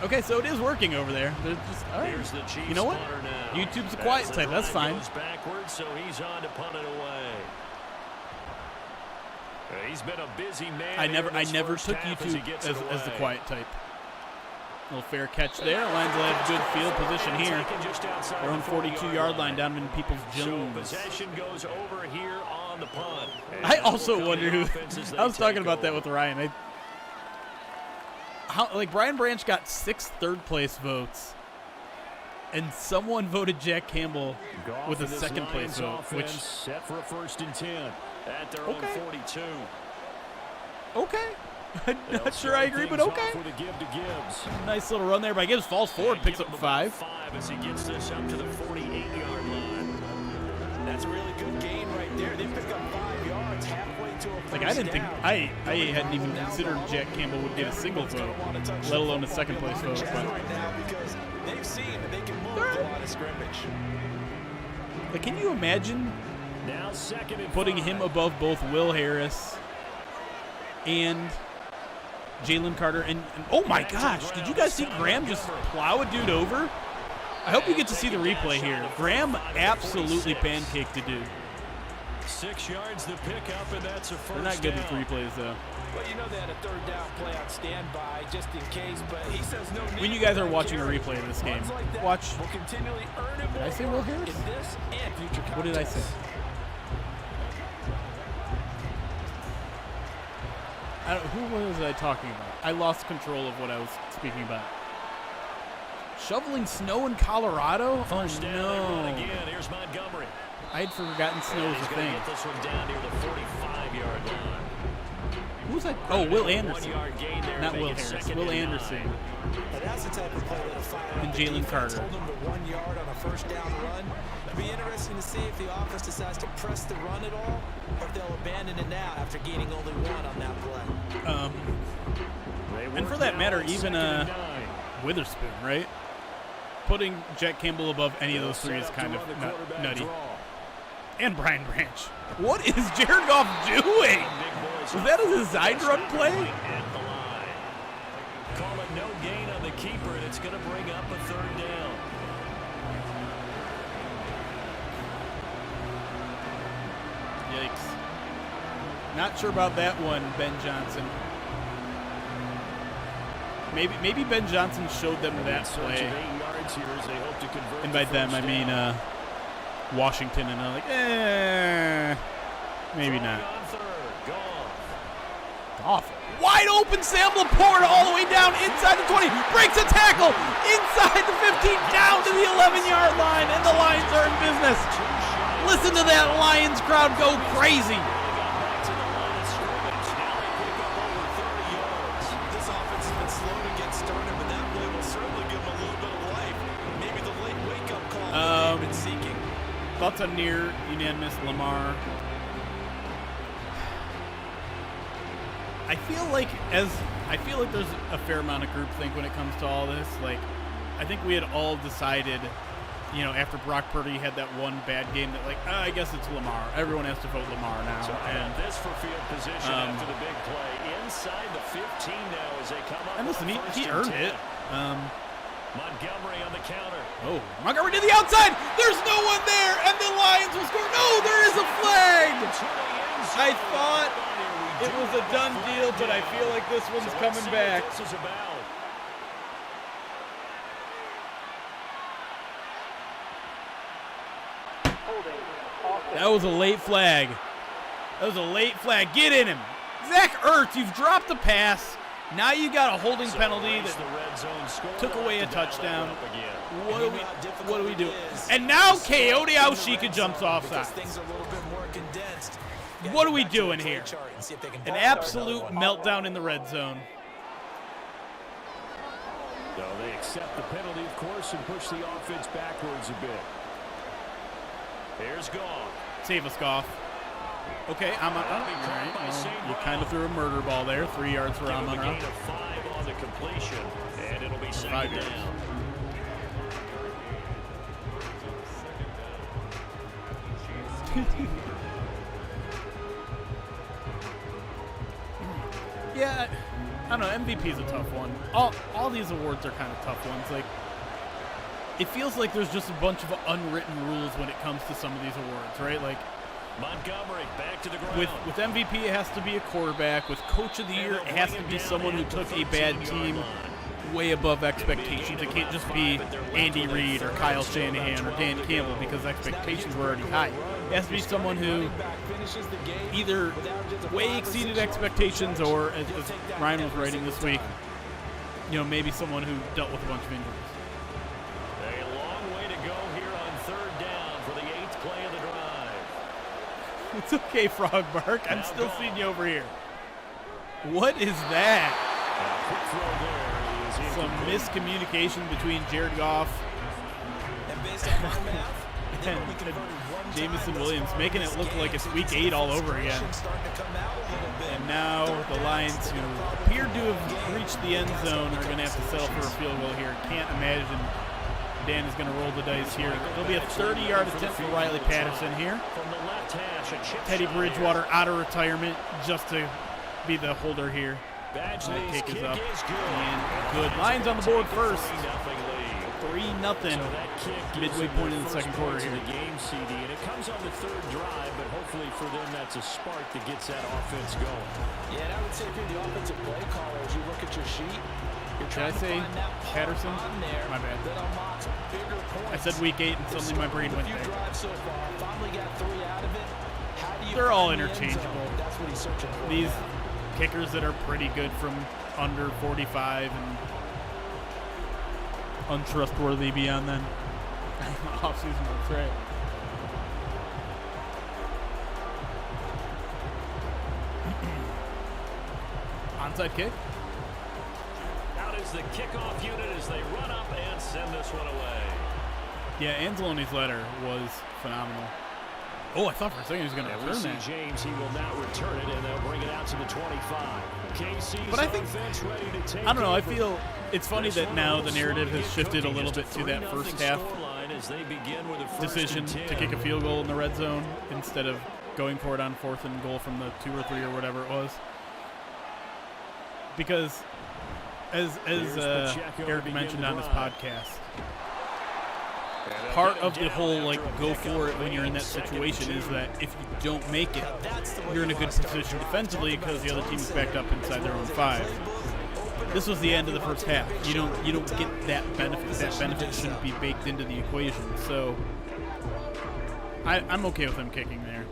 Okay, so it is working over there. They're just, all right. Here's the Chiefs You know what? punter now. YouTube's a quiet As the type. That's drive fine. goes backwards, so he's on to punt it away. He's been a busy man. I here never in this took first half as he YouTube gets as it the away. quiet type. Little fair catch there. Lions will have good field position here. Taken just outside Their own the 42-yard line. Donovan Peoples-Jones. So possession goes over here on the punt. And I that will also come wonder the who. offense as they I was talking take about that over. with Ryan. Brian Branch got 6 third-place votes, and someone voted Jack Campbell Goff with a and this second-place Lions vote, which offense set for a 1st and 10 at their Okay. own 42. okay. I'm They'll not sure I start agree, but things okay. off with a give to Gibbs. Nice little run there by Gibbs. Falls forward, And picks give up him 5. about 5 as he gets this up to the 48-yard line. That's a really good gain right there. They pick up 5 yards halfway to a first Like I didn't think down. I hadn't even considered Jack Campbell would get a single vote, let alone a second-place vote. But right now because they've seen that they can move the line of scrimmage. like, can you imagine Now 2nd and putting 5. him above both Will Harris and Jalen Carter? And oh my gosh, did you guys see Graham just plow a dude over? I hope you get to see the replay here. Graham absolutely pancaked a dude. 6 yards the pickup, and that's a first They're not good with down. replays though. Well, you know they had a 3rd down play on standby just in case, but he says no need When you for guys are that watching a carry. replay of this game, Runs like that watch. will continually earn him Did I more say Will yards Harris? in this and future What did I say? contests. Who was I talking about? I lost control of what I was speaking about. Shoveling snow in Colorado? Oh First down, they run no. again. Here's Montgomery. I had forgotten snow was He's a going to thing. get this one down near the 45-yard line. Who was that? Oh, Will Anderson. 1-yard gain there, Not make Will it Harris. 2nd Will and Anderson. 9. And that's the type of play that'll fire And up the Jalen defense, Carter. hold them to 1 yard on a first down run. It'll be interesting to see if the offense decides to press the run at all, or if they'll abandon it now after gaining only 1 on that play. And for that matter, even Witherspoon, right? Putting Jack Campbell above any of those 3 is kind of nutty. And Brian Branch. What is Jared Goff doing? Was that a design run play? At the line. Call it no gain on the keeper, and it's going to bring up a 3rd down. Yikes. Not sure about that one, Ben Johnson. Maybe Ben Johnson showed them that play. And by them, I mean Washington, and I'm like, maybe not. Goff. Wide open Sam Laporta all the way down inside the 20. Breaks a tackle inside the 15, down to the 11-yard line, and the Lions are in business. Listen to that Lions crowd go crazy. This offense has been slow to get started, but that play will certainly give them a little bit of life. Maybe the late wake-up call that they've been seeking. Thoughts on near unanimous Lamar? I feel like there's a fair amount of groupthink when it comes to all this. Like, I think we had all decided, you know, after Brock Purdy had that one bad game, that like, I guess it's Lamar. Everyone has to vote Lamar now. So And this for field position after the big play inside the 15 now as they come up. and listen, on he 1st and earned 10. it. Montgomery on the counter. Oh, Montgomery to the outside. There's no one there, and the Lions will score. No, there is a flag. I thought it was a done deal, but I feel like this one's coming back. This is about. That was a late flag. That was a late flag. Get in him. Zach Ertz, you've dropped the pass. Now you got a holding penalty that The red zone score took away a to dial it touchdown. up again. What do we do? And now Coyote Aushika jumps offside. Things are a little bit more condensed. What are we doing here? An absolute meltdown in the red zone. So they accept the penalty, of course, and push the offense backwards a bit. Here's Goff. Save us, Goff. Okay, I'm up. All right, well, you kind of threw a murder ball there. 3 yards for Give him a Amon-Ra. gain of 5 on the completion, and it'll be 5 second yards. down. Yeah, I don't know, MVP is a tough one. All these awards are kind of tough ones. Like, it feels like there's just a bunch of unwritten rules when it comes to some of these awards, right? Like, Montgomery back to the ground. with MVP, it has to be a quarterback. With Coach of the Year, it has to be someone who took a bad team way above expectations. It can't just be Andy Reid or Kyle Shanahan or Dan Campbell because expectations were already high. It has to be someone who either way exceeded expectations or, as Ryan was writing this week, maybe someone who dealt with a bunch of injuries. A long way to go here on third down for the 8th play of the drive. It's okay, Frog Bark. I'm still seeing you over here. What is that? Quick throw there. Some miscommunication between Jared Goff and Jamison Williams, making it look like it's week 8 all over again. And now the Lions, who appear to have reached the end zone, are going to have to settle for a field goal here. Can't imagine Dan is going to roll the dice here. It'll be a 30-yard attempt for Riley Patterson here. Teddy Bridgewater out of retirement just to be the holder here. That kick is up and good. Lions on the board first. 3-0. Midway point in the second quarter here. The game, CD, and it comes on the third drive, but hopefully for them that's a spark that gets that offense going. Yeah, and I would say if you're the offensive play caller, as you look at your sheet, you're trying to find that Patterson? there My bad. that unlocks bigger points. I said week 8 and suddenly my brain went there. So far, finally got 3 out of it. How do you They're all find the end interchangeable. zone? That's what he's searching for. These kickers that are pretty good from under 45 and untrustworthy beyond then. Off-season, that's right. Onside kick. Out is the kickoff unit as they run up and send this one away. Yeah, Anzalone's letter was phenomenal. Oh, I thought for a second he was going to return that. James, he will now return it, and they'll bring it out to the 25. KC's But I think, ready to take I don't know, I over. feel it's funny that now the narrative has shifted a little bit to that first half decision to kick a field goal in the red zone instead of going for it on 4th and goal from the 2 or 3 or whatever it was. Because, as Eric mentioned on his podcast, part of the whole go for it when you're in that situation is that if you don't make it, you're in a good position defensively because the other team is backed up inside their own 5. This was the end of the first half. You don't get that benefit. That benefit shouldn't be baked into the equation. So I'm okay with them kicking there.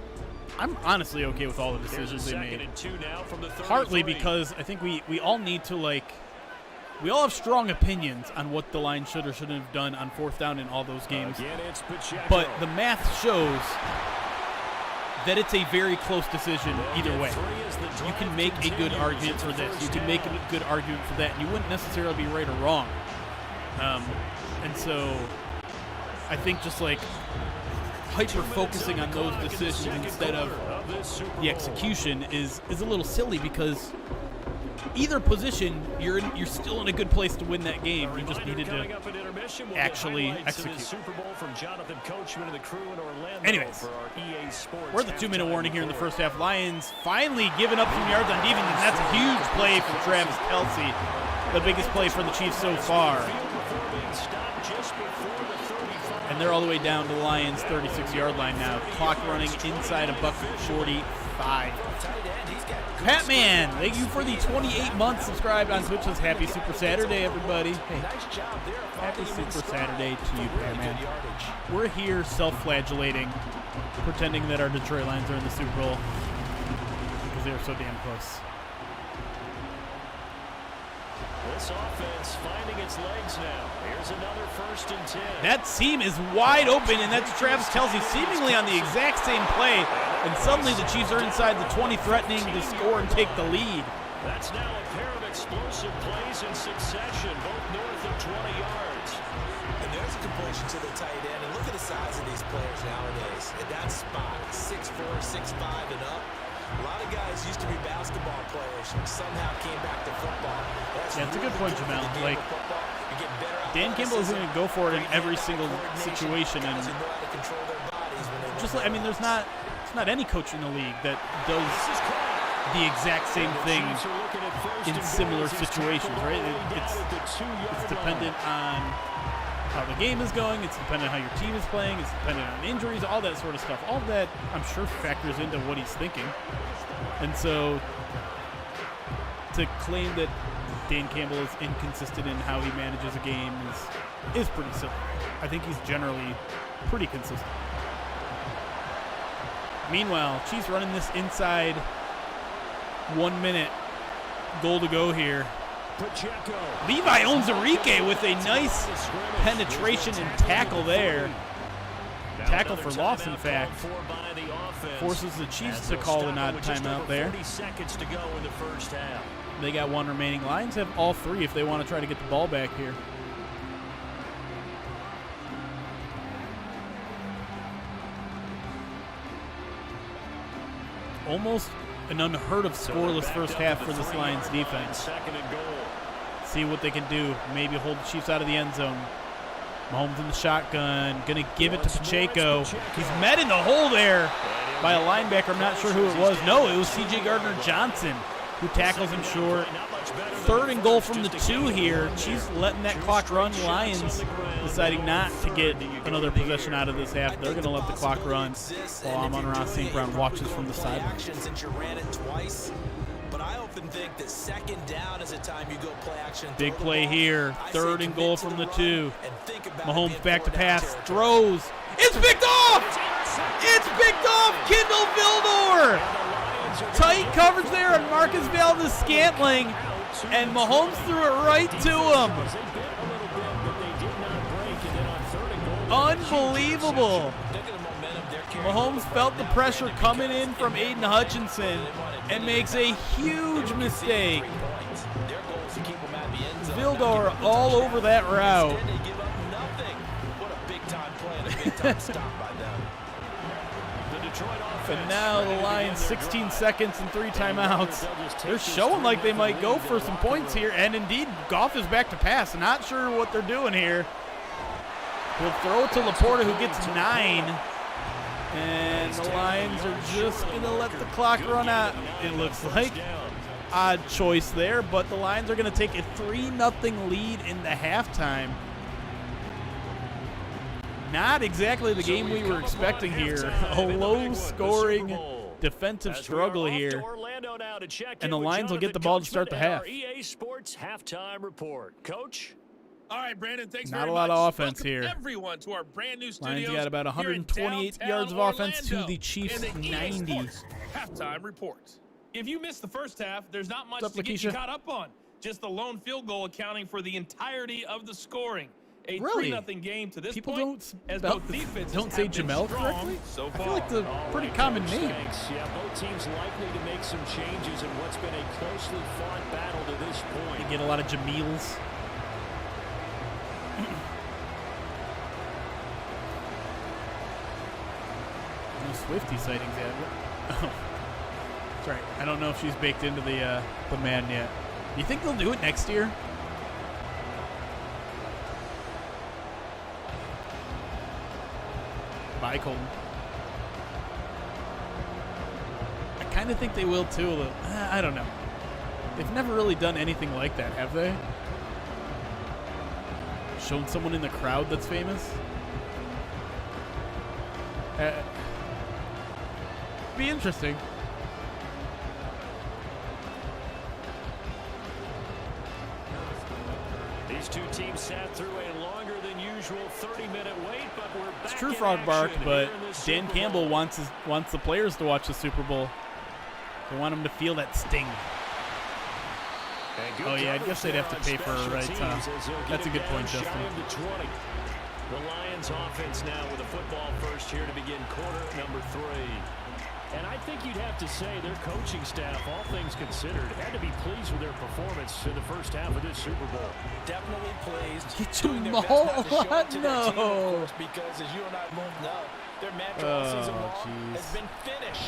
I'm honestly okay with all the decisions they made. Partly because I think we all need to we all have strong opinions on what the line should or shouldn't have done on 4th down in all those games. But the math shows that it's a very close decision either way. You can make a good argument for this. You can make a good argument for that. And you wouldn't necessarily be right or wrong. And so I think just hyper-focusing on those decisions instead of the execution is a little silly because either position, you're still in a good place to win that game. You just needed to actually execute. Anyways, we're at the 2-minute warning here in the first half. Lions finally giving up some yards on defense, and that's a huge play from Travis Kelce, the biggest play for the Chiefs so far. And they're all the way down to the Lions' 36-yard line now. Clock running inside a buck 45. Patman, thank you for the 28 months subscribed on Twitch. Says happy Super Saturday, everybody. Hey, happy Super Saturday to you, Patman. We're here self-flagellating, pretending that our Detroit Lions are in the Super Bowl because they're so damn close. This offense finding its legs now. Here's another 1st and 10. That seam is wide open, and that's Travis Kelce seemingly on the exact same play. And suddenly the Chiefs are inside the 20, threatening to score and take the lead. That's now a pair of explosive plays in succession, both north of 20 yards. And there's a completion to the tight end. And look at the size of these players nowadays. At that spot, 6'4", 6'5", and up. A lot of guys used to be basketball players and somehow came back to football. That's a good point, Jamel. Dan Campbell is going to go for it in every single situation, and there's not any coach in the league that does the exact same thing in similar situations, right? It's dependent on how the game is going. It's dependent on how your team is playing. It's dependent on injuries, all that sort of stuff. All that, I'm sure, factors into what he's thinking. And so to claim that Dan Campbell is inconsistent in how he manages a game is pretty silly. I think he's generally pretty consistent. Meanwhile, Chiefs running this inside 1 minute. Goal to go here. Levi Onwuzurike with a nice penetration and tackle there. Tackle for loss, in fact. Forces the Chiefs to call an odd timeout there. They got one remaining. Lions have all three if they want to try to get the ball back here. Almost an unheard of scoreless first half for this Lions defense. See what they can do. Maybe hold the Chiefs out of the end zone. Mahomes in the shotgun. Going to give it to Pacheco. He's met in the hole there by a linebacker. I'm not sure who it was. No, it was C.J. Gardner-Johnson who tackles him short. 3rd and goal from the 2 here. Chiefs letting that clock run. Lions deciding not to get another possession out of this half. They're going to let the clock run while Amon-Ra St. Brown watches from the sideline. But I often think that 2nd down is a time you go play action. Big play here. 3rd and goal from the 2. Mahomes back to pass. Throws. It's picked off! It's picked off! Kindle Vildor! Tight coverage there on Marcus Valdez-Scantling. And Mahomes threw it right to him. Unbelievable. Mahomes felt the pressure coming in from Aiden Hutchinson and makes a huge mistake. Vildor all over that route. And now the Lions 16 seconds and 3 timeouts. They're showing like they might go for some points here. And indeed, Goff is back to pass. Not sure what they're doing here. He'll throw it to Laporta, who gets 9. And the Lions are just going to let the clock run out, it looks like. Odd choice there, but the Lions are going to take a 3-0 lead in the halftime. Not exactly the game we were expecting here. A low-scoring defensive struggle here. And the Lions will get the ball to start the half. EA Sports halftime report. Coach? All right, Brandon, thanks Not very a lot much. of offense Welcome here. everyone to our brand new studios. Lions got about 128 yards of offense to the Chiefs 90. Halftime report. If you missed the first half, there's not much What's up, to get you Lakeisha? caught up on. Just the lone field goal accounting for the entirety of the scoring. A Really? 3-0 game to this People point. don't as both defenses don't say have been Jamel strong correctly? so I far. feel like it's a pretty common name. Yeah, both teams likely to make some changes in what's been a closely fought battle to this point. You get a lot of Jamils. No Swifty sightings yet. Oh, that's right. I don't know if she's baked into the Madden yet. You think they'll do it next year? Bye, Colton. I kind of think they will too. I don't know. They've never really done anything like that, have they? Shown someone in the crowd that's famous? Be interesting. These two teams sat through a longer than usual 30-minute wait, but we're back. It's true in frog bark, action but here in the Dan Super Campbell Bowl. wants the players to watch the Super Bowl. They want them to feel that sting. And good Oh, yeah, I coverage guess they'd have to there pay for on her special rights, huh? teams as he'll get That's a it good down point, shy Justin. of the 20. The Lions offense now with a football first here to begin quarter number 3. And I think you'd have to say their coaching staff, all things considered, had to be pleased with their performance in the first half of this Super Bowl. Definitely pleased. Get Doing their Jamal best not to show it to their team, no. of course, because as you and I both know, their mantra all season long jeez. has been finish.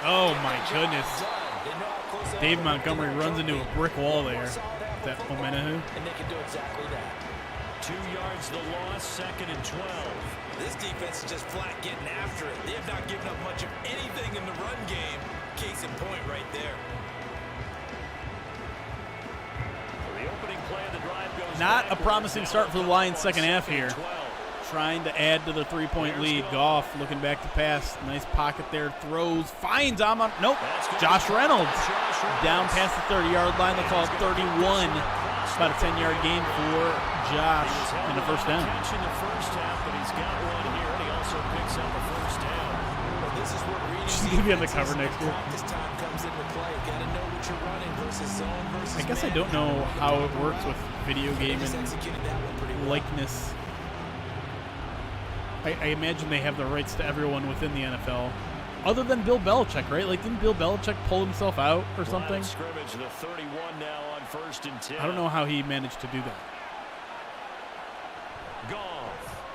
Oh, Get my the job goodness. done. They know how close they Dave are to Montgomery winning runs their into a trophy. brick wall there. Saw that That football, Omenihu. and they can do exactly that. 2 yards the loss, 2nd and 12. This defense is just flat getting after it. They have not given up much of anything in the run game. Case in point right there. Not a promising start for the Lions second half here. Trying to add to the 3-point lead. Goff looking back to pass. Nice pocket there. Throws. Finds Amon. Nope. Josh Reynolds. Down past the 30-yard line. They'll call it 31. It's about a 10-yard gain for Josh in the first down. Catch in the first half, but he's got one here, and he also picks up a first down. Well, this is where reading She's going to be on the cover next year. practice time comes into play. Got to know what you're running versus zone versus I guess I man. don't know how it works with video game Just and executed that one pretty well. likeness. I imagine they have the rights to everyone within the NFL. Other than Bill Belichick, right? Like, didn't Bill Belichick pull himself out or something? Line of scrimmage, the 31 now on 1st and 10. I don't know how he managed to do that. Goff.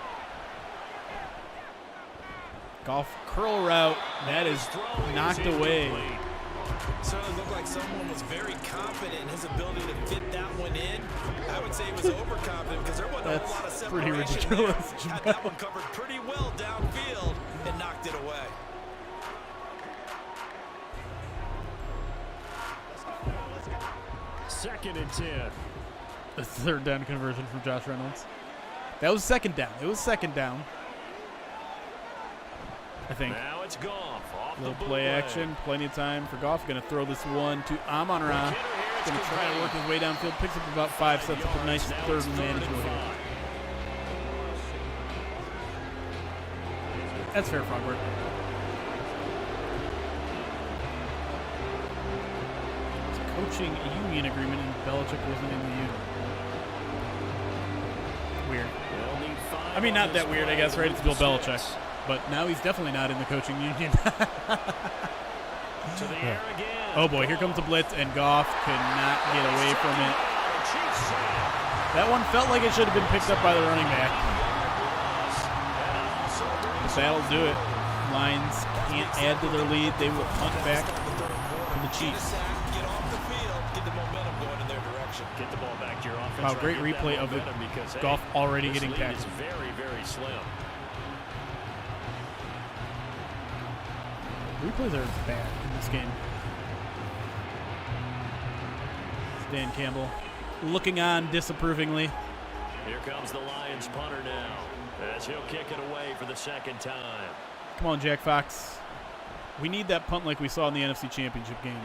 Golf curl route. That is knocked away. Certainly looked like someone was very confident in his ability to fit that one in. I would say he was overconfident because there wasn't a That's whole lot of pretty separation ridiculous, there. Had that one covered pretty well downfield and knocked it away. Second and 10. That's the third down conversion from Josh Reynolds. That was second down. It was second down. I think. Now it's Goff. Off Little the play bootleg. action. Plenty of time for Goff. Going to throw this one to Amon-Ra. Going to try to work his way downfield. Picks up about 5. Sets up a nice third and manageable here. That's fair, Frogward. It's a coaching union agreement, and Belichick wasn't in the union. Weird. They'll need 5 I mean, on not this that weird, I play guess, right? It's Bill to Belichick. 6. But now he's definitely not in the coaching union. To the air again. Oh boy, here comes the blitz, and Goff could not get away from it. That one felt like it should have been picked up by the running back. But that'll do it. Lions can't add to their lead. They will punt back to the Chiefs. Get off the field, get the momentum going in their direction. Get the ball back to your offense. Wow, right, great get that replay of it. momentum because, hey, Goff already this getting lead tackled. is very, very slim. Replays are bad in this game. Dan Campbell looking on disapprovingly. Here comes the Lions punter now as he'll kick it away for the second time. Come on, Jack Fox. We need that punt like we saw in the NFC Championship game.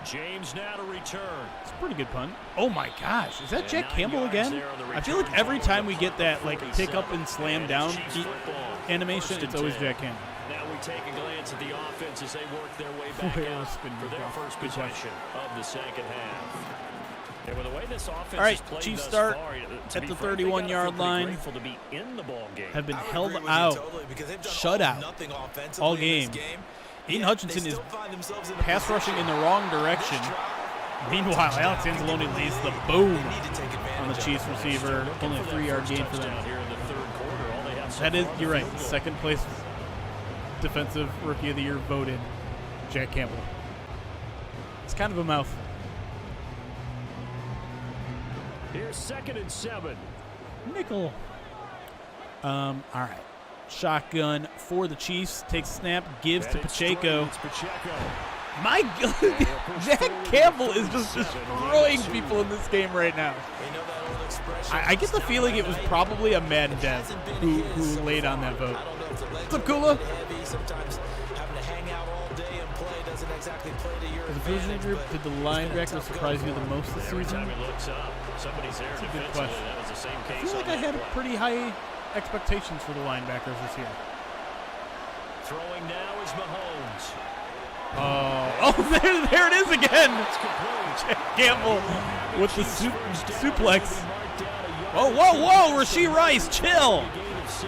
James now to return. It's a pretty good punt. Oh my gosh, is that And Jack 9 Campbell yards again? there on the I feel like return every ball time to we the get that like 47. pick up and slam And down Chiefs football. animation, 1st it's and always 10. Jack Campbell. Now we take a glance at the offense as they work their way back Wait, out spin for their move. first Good play. possession of the second half. And with the way this offense All right, has played Chiefs thus start far, to at be the frank, they 31-yard gotta feel line. pretty grateful to be in the ball game. Have been I would held agree with you out, totally, because they've done shut out nothing offensively all in game. this game. Aiden Yet Hutchinson they is still find themselves in a pass rushing in the wrong direction. This drive, Meanwhile, Alex Anzalone lays the boom they need to take on the advantage of Chiefs it. receiver. Only a 3-yard gain for them. Touchdown here in the third quarter. All they have so That is, far you're is a right. field goal. Second place defensive rookie of the year voted, Jack Campbell. It's kind of a mouthful. Here's 2nd and 7. Nickel. All right. Shotgun for the Chiefs. Takes a snap, gives to And it's Pacheco. It's Pacheco. My God, Jack Campbell is just destroying people in this game right now. They know that old expression, I get the feeling it was probably a Madden dev who laid on that vote. I don't know if the legs What's up, are Kula? heavy. Sometimes having to hang out all day and play doesn't exactly play to your As a position advantage, group, but did the it's been a linebacker tough surprise go you the for him. most this Every season? time he looks up, somebody's there That's a good defensively. question. That was the same I case feel like on I that had play. pretty high expectations for the linebackers this year. Throwing now is Mahomes. Oh, there it is again. It's complete. Jack Campbell with the suplex. Marked down a yard. Oh, whoa, Rashee Rice, chill. Gain of 6.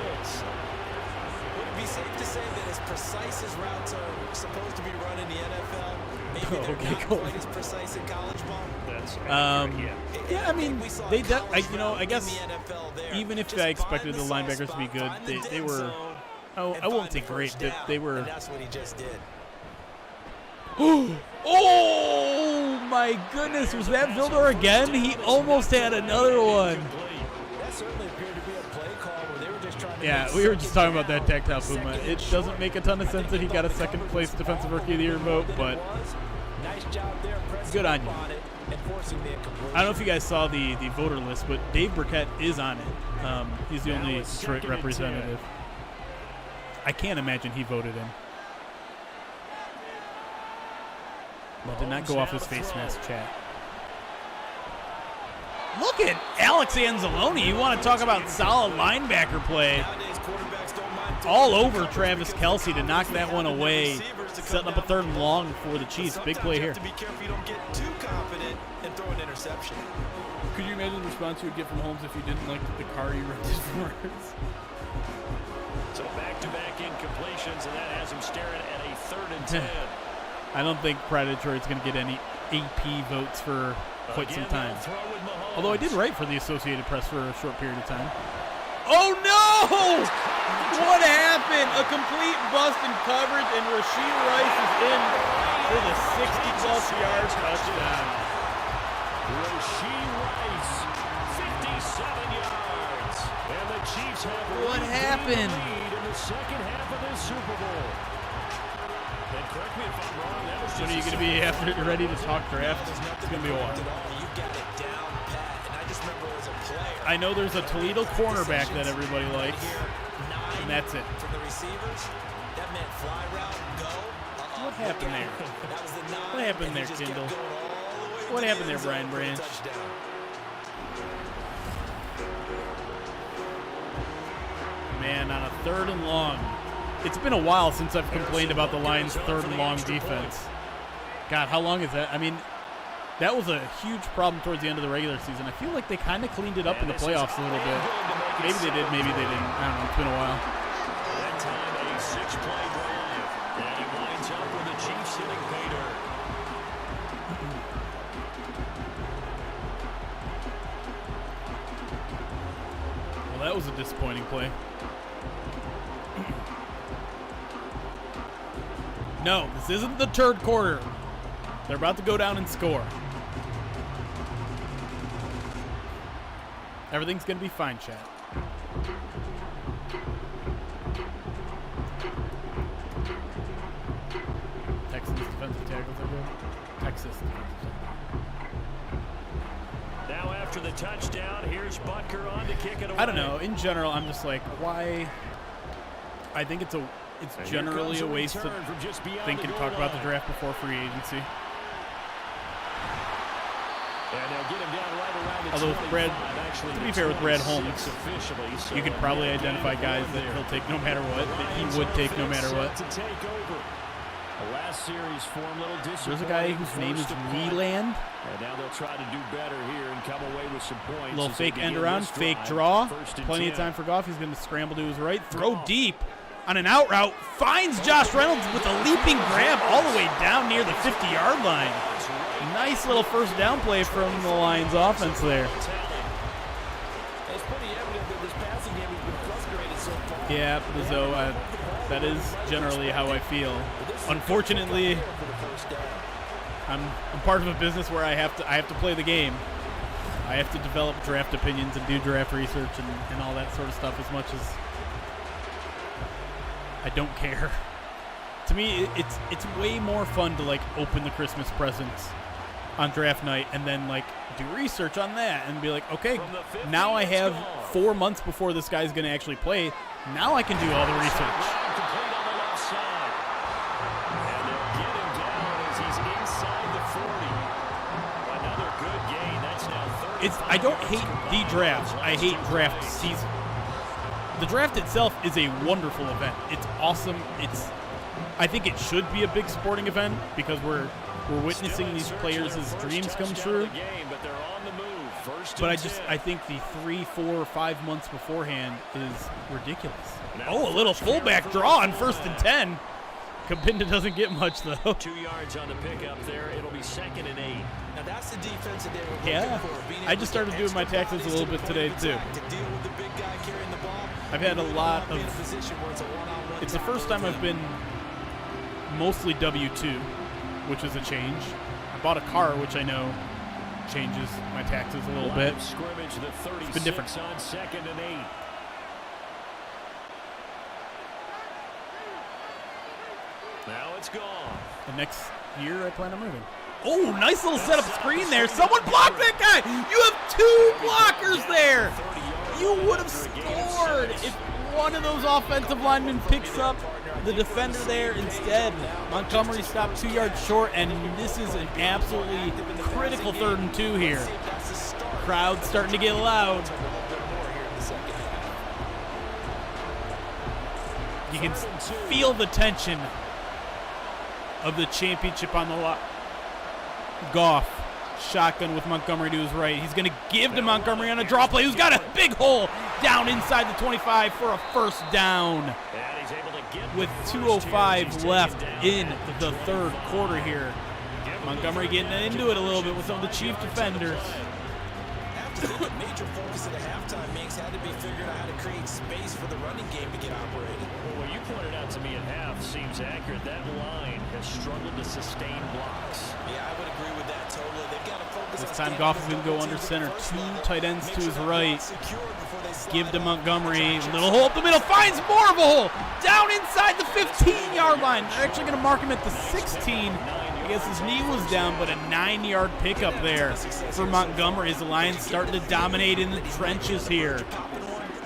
Would it be safe to say that as precise as routes are supposed to be run in the NFL, maybe they're Okay, not cool. quite as precise in college ball? That's Yeah, I mean, We saw they. college I route in guess the NFL there. even if Just I expected find the soft linebackers to be spot, good, find the they dead were. zone, Oh, and I won't find say the great. first They down, were. and that's what he just did. Oh my goodness! Was that Vildor again? He almost had another one. That certainly appeared to be a play call where they were just trying to Yeah, make we were just talking about that second tactile down, Puma. second It and doesn't short. make a ton of I sense think that he they got a thought they second played place the defensive job rookie of the year that vote, it but was. Nice job there Good on you. And forcing the incompletion. I don't know if you guys saw the voter list, but Dave Burkett is on it. He's the only Detroit representative. I can't imagine he voted in. Well, did not go off his face mask, chat. Look at Alex Anzalone. You want to talk about solid linebacker play. All over Travis Kelce to knock that one away. Setting up a 3rd and long for the Chiefs. Big play here. Be careful you don't get too confident and throw an interception. Could you imagine the response you would get from Holmes if you didn't like the car you rented for us? So back-to-back incompletions, and that has him staring at a 3rd and 10. I don't think Pride of Detroit's going to get any AP votes for quite some time. Although I did write for the Associated Press for a short period of time. Oh, no! What happened? A complete bust in coverage, and Rashee Rice is in for the 60-plus-yard touchdown. Rashee Rice, 57 yards. And the Chiefs have What happened? lead in the second half of this Super Bowl. And correct me if I'm wrong, that was just When are you going to be after you're ready to talk draft? It's going to be a while. You got it down pat, and I just remember as a player. I know there's a Toledo cornerback that everybody likes, and that's it. From the receivers, that meant fly route, go. What happened there? That was the 9. What happened there, Kendall? What happened there, Brian Branch? Man, on a 3rd and long. It's been a while since I've complained about the Lions' 3rd and long defense. God, how long is that? I mean, that was a huge problem towards the end of the regular season. I feel like they kind of cleaned it up in the playoffs a little bit. Maybe they did, maybe they didn't. I don't know. It's been a while. that time a 6-play drive. And it winds up with the Chiefs hitting Bader. Well, that was a disappointing play. No, this isn't the 3rd quarter. They're about to go down and score. Everything's going to be fine, chat. Texas defensive tackles are good. Texas defensive tackles. Now after the touchdown, here's Butker on to kick it away. I don't know. In general, I'm just like, why? I think it's generally a waste to think and talk about the draft before free agency. And they'll get him down right around the Although, 25. to be fair with Brad Holmes, you could probably identify guys that he'll take no matter what, that he would take no matter what. To take over. The last series form little There's a guy whose name is Wieland. And now they'll try to do better here and come away with some points. Little fake end around, fake draw. Plenty of time for Goff. He's going to scramble to his right. Throw deep on an out route. Finds Josh Reynolds with a leaping grab all the way down near the 50-yard line. Nice little first down play from the Lions offense there. It's pretty evident that this passing game has been frustrated so far. Yeah, Bizzo, that is generally how I feel. Unfortunately, I'm part of a business where I have to play the game. I have to develop draft opinions and do draft research and all that sort of stuff as much as I don't care. To me, it's way more fun to like open the Christmas presents on draft night and then like do research on that and be like, okay, now I have 4 months before this guy's going to actually play. Now I can do all the research. I don't hate the draft. I hate draft season. The draft itself is a wonderful event. It's awesome. I think it should be a big sporting event because we're witnessing these players' dreams come true. But I think the 3, 4, 5 months beforehand is ridiculous. Oh, a little fullback draw on 1st and 10. Kabinda doesn't get much though. 2 yards on the pickup there. It'll be 2nd and 8. Now that's the defense that they were Yeah, looking for. I just started doing my taxes a little bit today too. I've had a lot of. It's the first time I've been mostly W-2, which is a change. I bought a car, which I know changes my taxes a little bit. It's been different. On 2nd and 8. Now it's gone. The next year, I plan on moving. Oh, nice little setup screen there. Someone blocked that guy. You have 2 blockers there. You would have scored if one of those offensive linemen picks up the defender there instead. Montgomery stopped 2 yards short, and this is an absolutely critical 3rd and 2 here. Crowd's starting to get loud. You can feel the tension of the championship on the line. Goff, shotgun with Montgomery to his right. He's going to give to Montgomery on a draw play, who's got a big hole down inside the 25 for a first down. With 2:05 left in the 3rd quarter here. Montgomery getting into it a little bit with some of the Chief defenders. The major focus of the halftime mix had to be figuring out how to create space for the running game to get operated. Well, what you pointed out to me at half seems accurate. That line has struggled to sustain blocks. Yeah, I would agree with that totally. They've got to focus. This time Goff is going to go under center. 2 tight ends to his right. Give to Montgomery. Little hole up the middle. Finds more of a hole. Down inside the 15-yard line. They're actually going to mark him at the 16. I guess his knee was down, but a 9-yard pickup there for Montgomery as the Lions starting to dominate in the trenches here.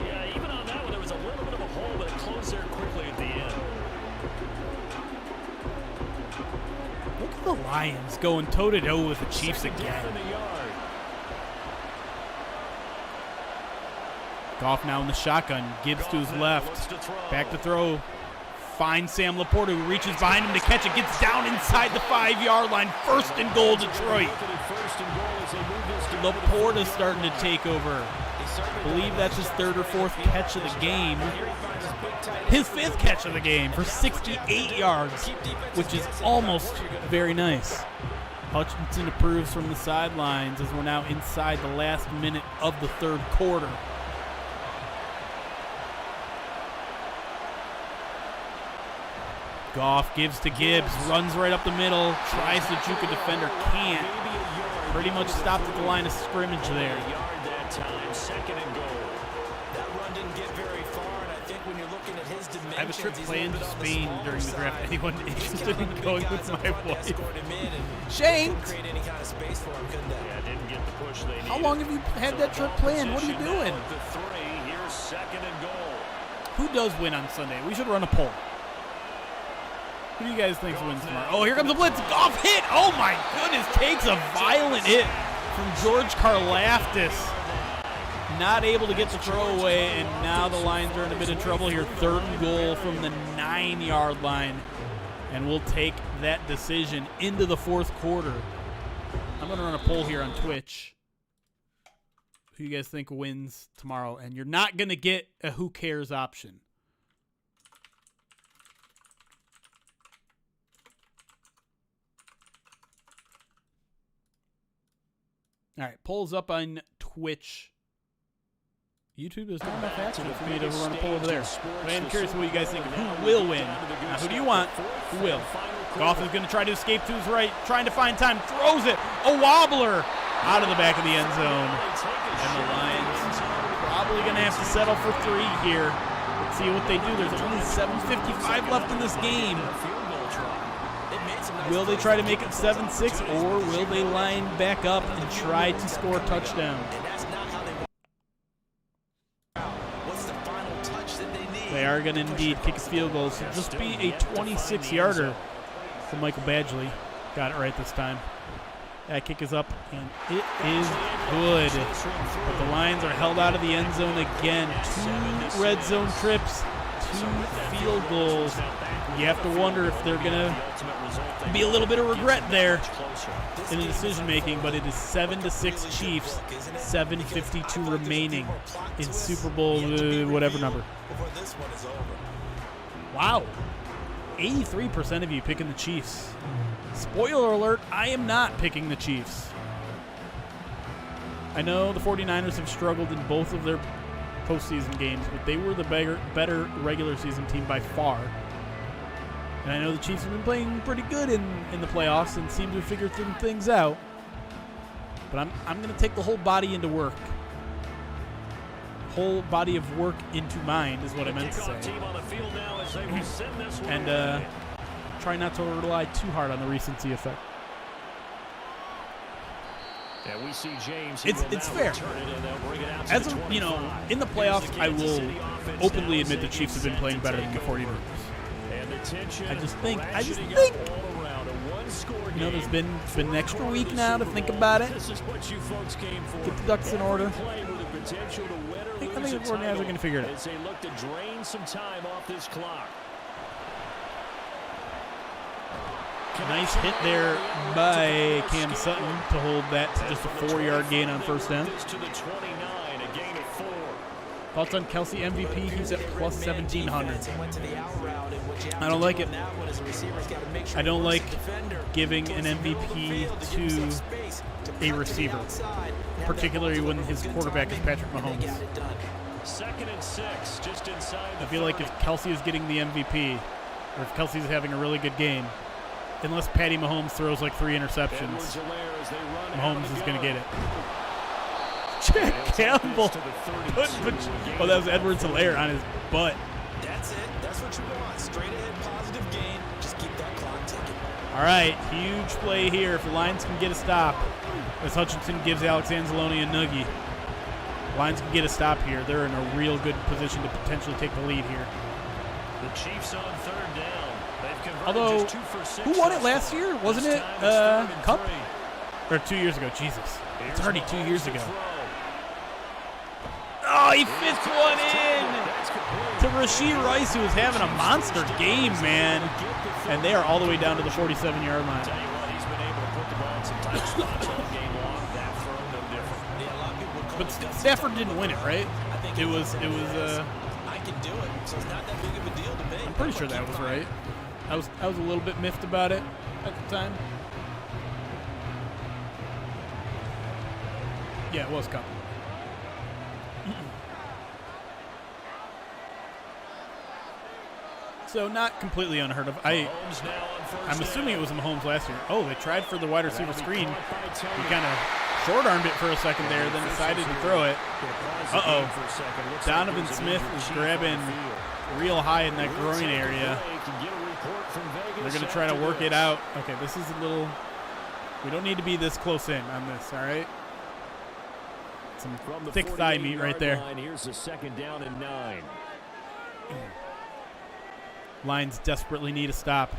Yeah, even on that one, there was a little bit of a hole, but it closed there quickly at the end. Look at the Lions going toe-to-toe with the Chiefs again. Goff now in the shotgun. Gibbs to his left. Back to throw. Finds Sam Laporta, who reaches behind him to catch it. Gets down inside the 5-yard line. 1st and goal, Detroit. Laporta's starting to take over. I believe that's his 3rd or 4th catch of the game. His 5th catch of the game for 68 yards, which is almost very nice. Hutchinson approves from the sidelines as we're now inside the last minute of the 3rd quarter. Goff gives to Gibbs, runs right up the middle, tries to juke a defender, can't. Pretty much stopped at the line of scrimmage there. I have a trip planned to Spain during the draft. Anyone interested in going with my wife? Shane! How long have you had that trip planned? What are you doing? Who does win on Sunday? We should run a poll. Who do you guys think wins tomorrow? Oh, here comes the blitz. Goff hit. Oh, my goodness. Takes a violent hit from George Karlaftis. Not able to get the throw away, and now the Lions are in a bit of trouble here. 3rd and goal from the 9-yard line. And we'll take that decision into the 4th quarter. I'm going to run a poll here on Twitch. Who you guys think wins tomorrow? And you're not going to get a who cares option. All right, polls up on Twitch. YouTube is not enough action for me to run a poll over there. But I am curious what you guys think of who will win. Now, who do you want? Who will? Goff is going to try to escape to his right, trying to find time, throws it. A wobbler out of the back of the end zone. And the Lions probably going to have to settle for 3 here. Let's see what they do. There's only 7:55 left in this game. Will they try to make it 7-6, or will they line back up and try to score a touchdown? They are going to indeed kick a field goal. So just be a 26-yarder for Michael Badgley. Got it right this time. That kick is up, and it is good. But the Lions are held out of the end zone again. 2 red zone trips, 2 field goals. You have to wonder if they're going to be a little bit of regret there in the decision-making, but it is 7-6 Chiefs, 7:52 remaining in Super Bowl whatever number. Wow. 83% of you picking the Chiefs. Spoiler alert, I am not picking the Chiefs. I know the 49ers have struggled in both of their postseason games, but they were the better regular season team by far. And I know the Chiefs have been playing pretty good in the playoffs and seem to have figured some things out. But I'm going to take the whole body into work. Whole body of work into mind is what I meant to say. And try not to rely too hard on the recency effect. And we see James. It's fair. As of, you know, in the playoffs, I will openly admit the Chiefs have been playing better than the 49ers. I just think, you know, there's been an extra week now to think about it. Get the ducks in order. I think the 49ers are going to figure it out. As they look to drain some time off this clock. Nice hit there by Cam Sutton to hold that to just a 4-yard gain on first down. Thoughts on Kelsey MVP? He's at plus 1,700. I don't like it. I don't like giving an MVP to a receiver, particularly when his quarterback is Patrick Mahomes. 2nd and 6, just inside. I feel like if Kelsey is getting the MVP, or if Kelsey's having a really good game, unless Patty Mahomes throws like 3 interceptions, Mahomes is going to get it. Jack Campbell. Oh, that was Edwards-Helaire on his butt. That's it. That's what you want. Straight ahead, positive gain. Just keep that clock ticking. All right, huge play here. If the Lions can get a stop, as Hutchinson gives Alex Anzalone a noogie. Lions can get a stop here. They're in a real good position to potentially take the lead here. The Chiefs on 3rd down. They've converted Although, just 2 for 6 who won it last year? Wasn't it Cup? 3. Or 2 years ago. Jesus. It's already 2 years ago. Oh, he fits one in to Rashee Rice, who is having a monster game, man. And they are all the way down to the 47-yard line. Tell you what, he's been able to put the ball in some tight spots all game long. That throw, no different. Yeah, a lot of people would call But Stafford didn't win it, right? It was. I can do it, so it's not that big of a deal to me. I'm pretty sure that was right. I was a little bit miffed about it at the time. Yeah, it was Cup. So not completely unheard of. I'm assuming it was Mahomes last year. Oh, they tried for the wide receiver screen. He kind of short-armed it for a second there, then decided to throw it. Uh-oh. Donovan Smith is grabbing real high in that groin area. They're going to try to work it out. Okay, this is a little... We don't need to be this close in on this, all right? Some thick thigh meat right there. Here's the 2nd down and 9. Lions desperately need a stop.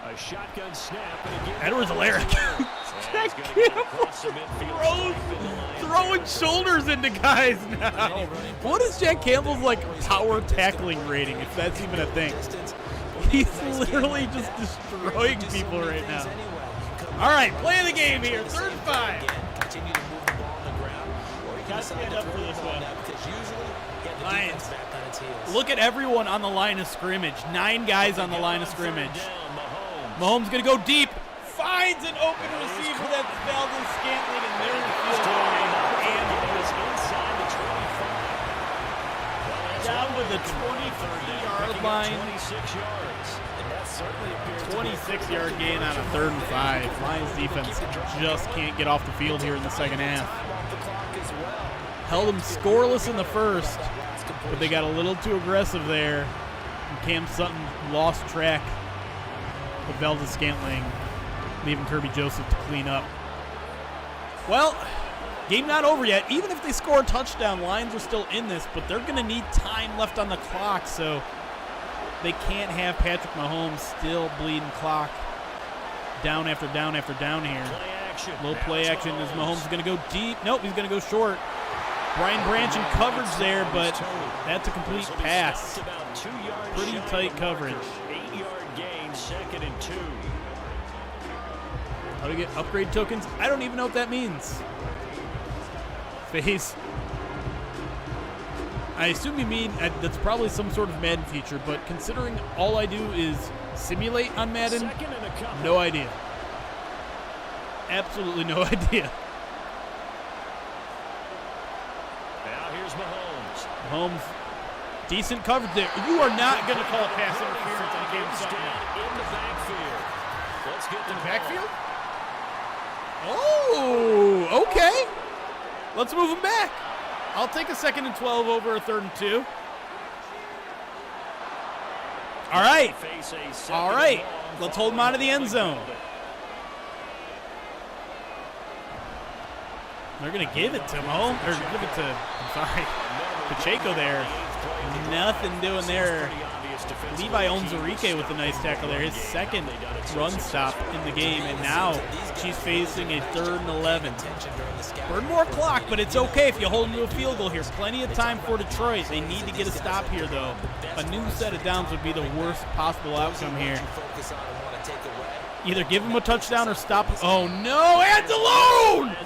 A shotgun snap and again. Edwards-Helaire. Jack Campbell throwing shoulders into guys now. What is Jack Campbell's like power tackling rating, if that's even a thing? He's literally just destroying people right now. All right, play the game here. 3rd and 5. Continue to move the ball on the ground. Got to stand up for this one. Because usually get the Lions. defense back on its heels. Look at everyone on the line of scrimmage. 9 guys on the line of scrimmage. Mahomes going to go deep. Finds an open receiver. That's Valdez Scantling, and there's the field goal. And down to the 23-yard line. 26-yard gain on a 3rd and 5. Lions defense just can't get off the field here in the second half. Held them scoreless in the first, but they got a little too aggressive there. And Cam Sutton lost track of Valdez Scantling, leaving Kirby Joseph to clean up. Well, game not over yet. Even if they score a touchdown, Lions are still in this, but they're going to need time left on the clock, so they can't have Patrick Mahomes still bleeding clock down after down after down here. Little play action as Mahomes is going to go deep. Nope, he's going to go short. Brian Branch in coverage there, but that's a complete pass. Pretty tight coverage. 8-yard gain, 2nd and 2. How do we get upgrade tokens? I don't even know what that means. Phase. I assume you mean that's probably some sort of Madden feature, but considering all I do is simulate on Madden, no idea. Absolutely no idea. Now here's Mahomes. Mahomes, decent coverage there. You are not going to call a pass interference on a game Sutton. In the backfield. Let's get the Backfield? Oh, okay. Let's move him back. I'll take a 2nd and 12 over a 3rd and 2. All right. All right. Let's hold him out of the end zone. They're going to give it to Mahomes, or give it to, I'm sorry, Pacheco there. Nothing doing there. Levi Onwuzurike with a nice tackle there. His second run stop in the game, and now she's facing a 3rd and 11. Burn more clock, but it's okay if you hold them to a field goal here. Plenty of time for Detroit. They need to get a stop here, though. A new set of downs would be the worst possible outcome here. Either give him a touchdown or stop. Oh, no. Anzalone!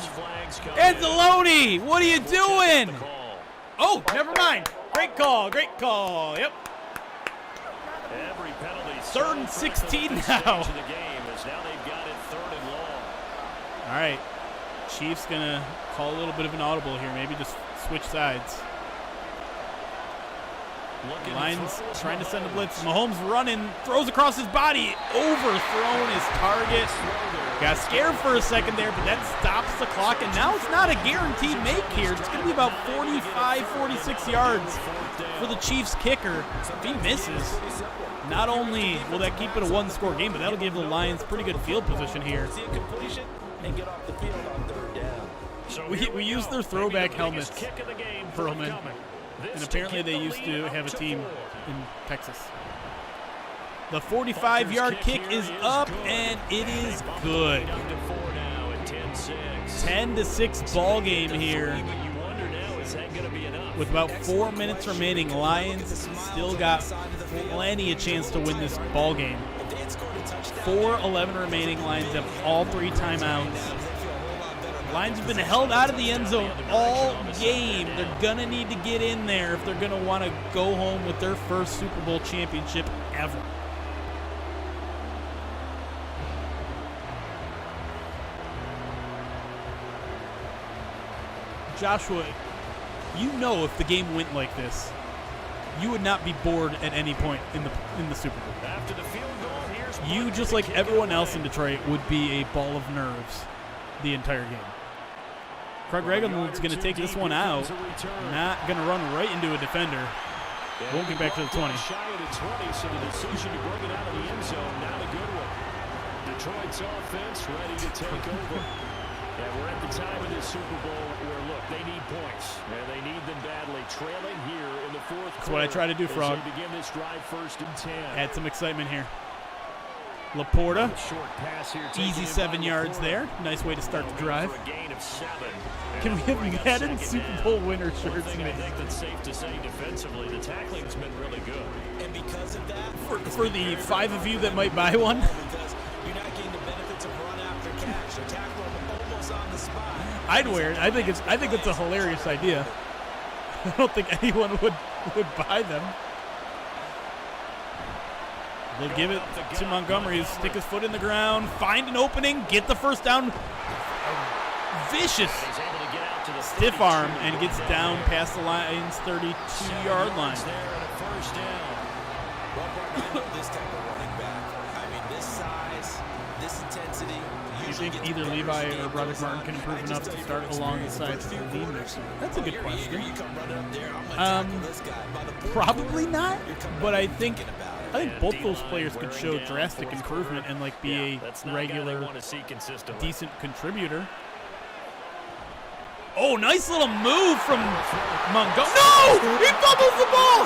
Anzalone, what are you doing? Oh, never mind. Great call. Great call. Yep. 3rd and 16 now. All right. Chiefs going to call a little bit of an audible here. Maybe just switch sides. Lions trying to send a blitz. Mahomes running, throws across his body, overthrown his target. Got scared for a second there, but that stops the clock, and now it's not a guaranteed make here. It's going to be about 45, 46 yards for the Chiefs kicker. If he misses, not only will that keep it a one-score game, but that'll give the Lions pretty good field position here. We use their throwback helmets, Perlman. And apparently they used to have a team in Texas. The 45-yard kick is up, and it is good. 10-6 ball game here. With about 4 minutes remaining, Lions still got plenty of chance to win this ball game. 4:11 remaining. Lions have all 3 timeouts. Lions have been held out of the end zone all game. They're going to need to get in there if they're going to want to go home with their first Super Bowl championship ever. Joshua, you know if the game went like this, you would not be bored at any point in the Super Bowl. After the field goal, here's you, just like everyone else in Detroit, would be a ball of nerves the entire game. Craig Reagle's going to take this one out. Not going to run right into a defender. Won't get back to the 20. Shy of the 20, so the decision to bring it out of the end zone, not a good one. Detroit's offense ready to take over. Yeah, we're at the time of this Super Bowl where, look, they need points, and they need them badly. Trailing here in the 4th quarter. That's what I try to do, Frog. They begin this drive 1st and 10. Add some excitement here. Laporta, easy 7 yards there. Nice way to start the drive. Can we have Madden Super Bowl winner shirts? I think that's safe to say defensively, the tackling's been really good. And because of that, For the 5 of you that might buy one, because you're not getting the benefits of run after catch. You're tackling almost on the spot. I'd wear it. I think it's a hilarious idea. I don't think anyone would buy them. They'll give it to Montgomery. Stick his foot in the ground, find an opening, get the first down. Vicious stiff arm, and gets down past the Lions' 32-yard line. This type of running back. I mean, this size, this intensity. Do you think either Levi or Broderick Martin can improve enough to start alongside Lee? That's a good question. Probably not, but I think both those players could show drastic improvement and be a regular, decent contributor. Oh, nice little move from Montgomery. No! He fumbles the ball!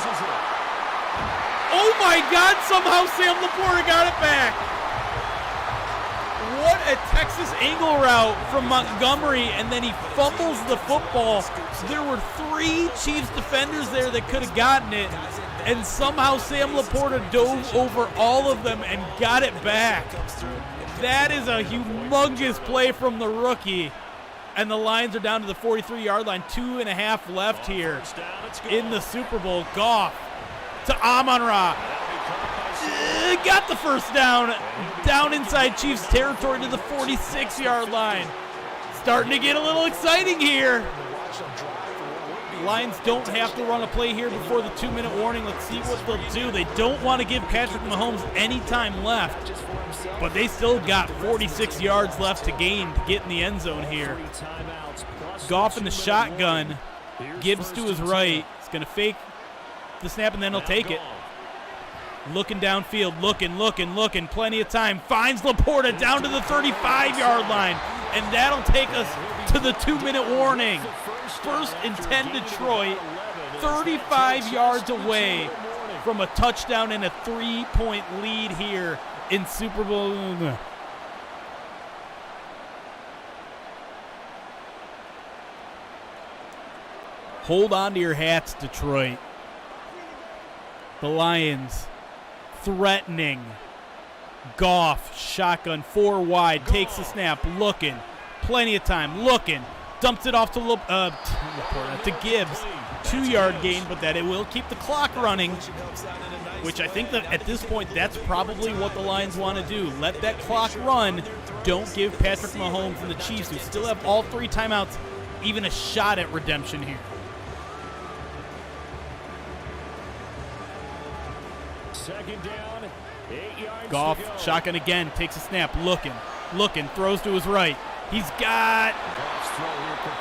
Oh my God, somehow Sam Laporta got it back. What a Texas angle route from Montgomery, and then he fumbles the football. There were 3 Chiefs defenders there that could have gotten it, and somehow Sam Laporta dove over all of them and got it back. That is a humongous play from the rookie. And the Lions are down to the 43-yard line. 2.5 left here in the Super Bowl. Goff to Amon-Ra. Got the first down. Down inside Chiefs territory to the 46-yard line. Starting to get a little exciting here. Lions don't have to run a play here before the 2-minute warning. Let's see what they'll do. They don't want to give Patrick Mahomes any time left, but they still got 46 yards left to gain to get in the end zone here. Goff in the shotgun. Gibbs to his right. He's going to fake the snap, and then he'll take it. Looking downfield, looking. Plenty of time. Finds Laporta down to the 35-yard line. and that'll take us to the 2-minute warning. 1st and 10 Detroit, 35 yards away from a touchdown and a 3-point lead here in Super Bowl. Hold on to your hats, Detroit. The Lions threatening. Goff, shotgun, 4 wide, takes the snap, looking, plenty of time, looking, dumps it off to Gibbs. 2-yard gain, but that it will keep the clock running, which I think that at this point, that's probably what the Lions want to do. Let that clock run. Don't give Patrick Mahomes and the Chiefs, who still have all 3 timeouts, even a shot at redemption here. Second down, 8 yards. Goff, shotgun again, takes a snap, looking, throws to his right. He's got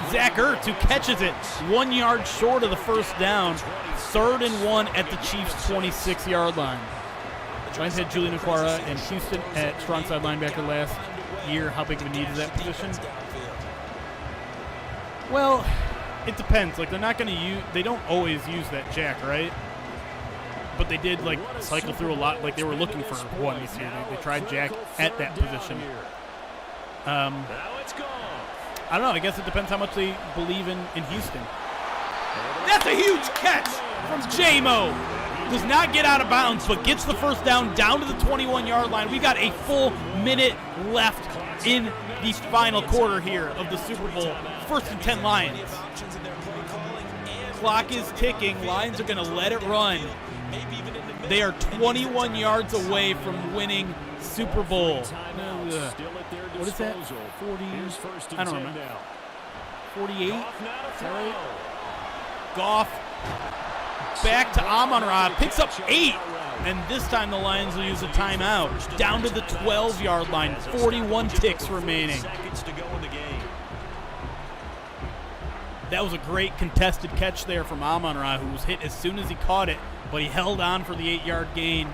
Zach Ertz, who catches it 1 yard short of the first down. 3rd and 1 at the Chiefs' 26-yard line. Lions had Julian Okwara and Houston at strong side linebacker last year. How big of a need is that position? Well, it depends. Like, they're not going to use, they don't always use that jack, right? But they did, like, cycle through a lot. Like, they were looking for one this year. They tried jack at that position. I don't know. I guess it depends how much they believe in Houston. That's a huge catch from J-Mo. Does not get out of bounds, but gets the first down to the 21-yard line. We got a full minute left in the final quarter here of the Super Bowl. 1st and 10 Lions. Clock is ticking. Lions are going to let it run. They are 21 yards away from winning Super Bowl. What is that? 40? I don't remember. 48? Is that right? Goff back to Amon-Ra, picks up 8, and this time the Lions will use a timeout. Down to the 12-yard line, 41 ticks remaining. That was a great contested catch there from Amon-Ra, who was hit as soon as he caught it, but he held on for the 8-yard gain.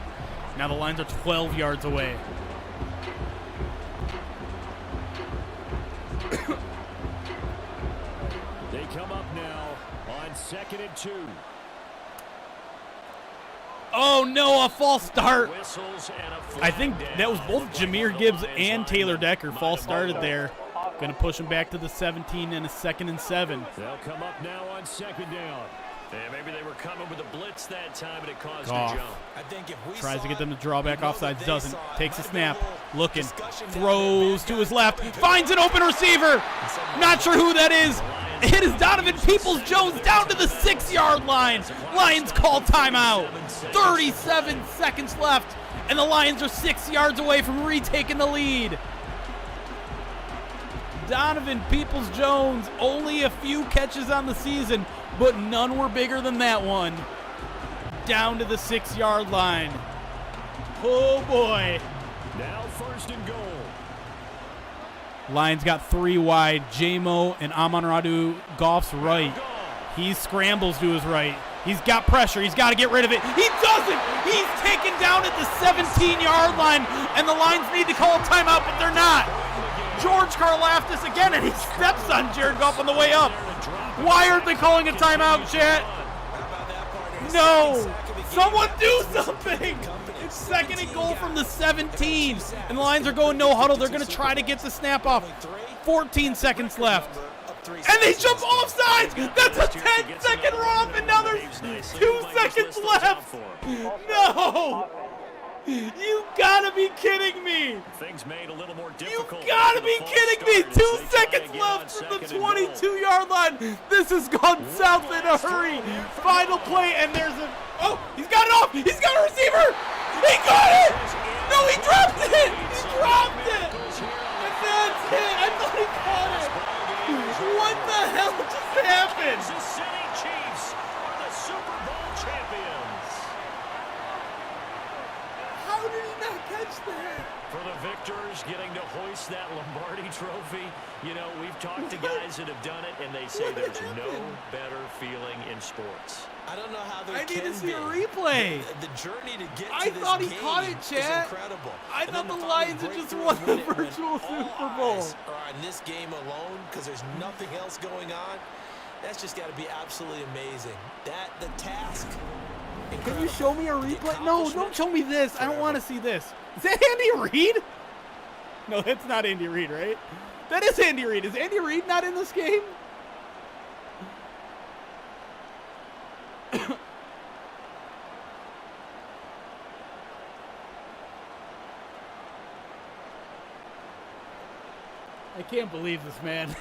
Now the Lions are 12 yards away. They come up now on 2nd and 2. Oh no, a false start. I think that was both Jahmyr Gibbs and Taylor Decker. False started there. Going to push him back to the 17 and a 2nd and 7. They'll come up now on 2nd down. Yeah, maybe they were coming with a blitz that time and it caused Goff a jump. I think if we tries to get them to it, draw back we know offsides, that doesn't. they saw it. Takes a snap, looking, Discussion throws now, to his left, finds an open receiver. Not sure who that is. It is Donovan Peoples-Jones down to the 6-yard line. Lions call timeout. 37 seconds left, and the Lions are 6 yards away from retaking the lead. Donovan Peoples-Jones, only a few catches on the season, but none were bigger than that one. Down to the 6-yard line. Oh boy. Now 1st and goal. Lions got 3 wide. J-Mo and Amon-Ra to Goff's right. He scrambles to his right. He's got pressure. He's got to get rid of it. He doesn't. He's taken down at the 17-yard line, and the Lions need to call a timeout, but they're not. George Karlaftis again, and he steps on Jared Goff on the way up. Why aren't they calling a timeout, chat? No. Someone do something. It's 2nd and goal from the 17, and the Lions are going no huddle. They're going to try to get the snap off. 14 seconds left. And they jump offsides. That's a 10-second romp, and now there's 2 seconds left. No. You gotta be kidding me! Things made a little more You difficult. gotta be kidding me! 2 seconds left from the 22-yard line. This has gone south in a hurry. Final play, and there's a. Oh, he's got it off. He's got a receiver. He got it. No, he dropped it. He dropped it. And that's it. I thought he caught it. What the hell just happened? Kansas City Chiefs are the Super Bowl champions. How How did he not catch that? For the victors getting to hoist that Lombardi trophy, you know, we've talked to guys that have done it, and they say there's no better feeling in sports. I don't know how there I can need to see be. a replay. The journey to get I to this thought he game caught it, is chat. incredible. I And thought then the to Lions finally had just break won through the and win it when virtual all Super Bowl. eyes are on this game alone because there's nothing else going on. That's just got to be absolutely amazing. The task. Can Incredible. you show me a replay? No, don't show me this. I don't want to see this. Is that Andy Reid? No, that's not Andy Reid, right? That is Andy Reid. Is Andy Reid not in this game? I can't believe this, man.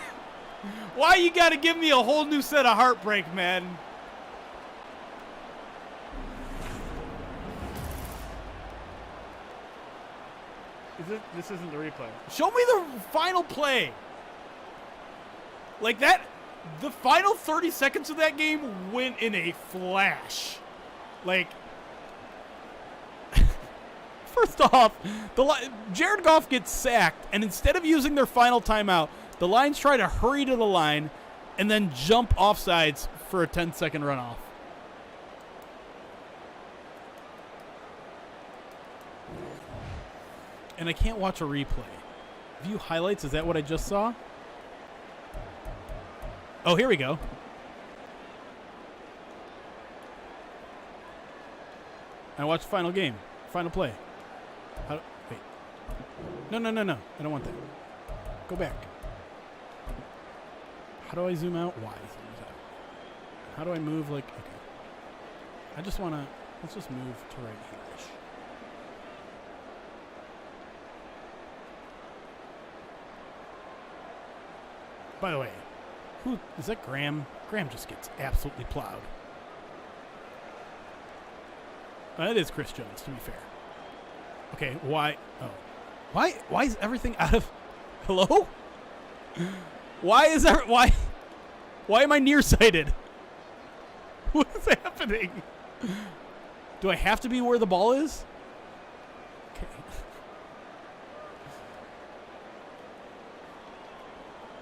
Why you gotta give me a whole new set of heartbreak, man? This isn't the replay. Show me the final play. Like that, the final 30 seconds of that game went in a flash. Like, first off, Jared Goff gets sacked, and instead of using their final timeout, the Lions try to hurry to the line and then jump offsides for a 10-second runoff. And I can't watch a replay. View highlights, is that what I just saw? Oh, here we go. I watched the final game. Final play. Wait. No. I don't want that. Go back. How do I zoom out? Y zooms out. How do I move like... Okay. I just want to... Let's just move to right here-ish. By the way, who is that? Graham? Graham just gets absolutely plowed. It is Chris Jones, to be fair. Okay, why? Oh, why is everything out of? Hello? Why am I nearsighted? What is happening? Do I have to be where the ball is? Okay.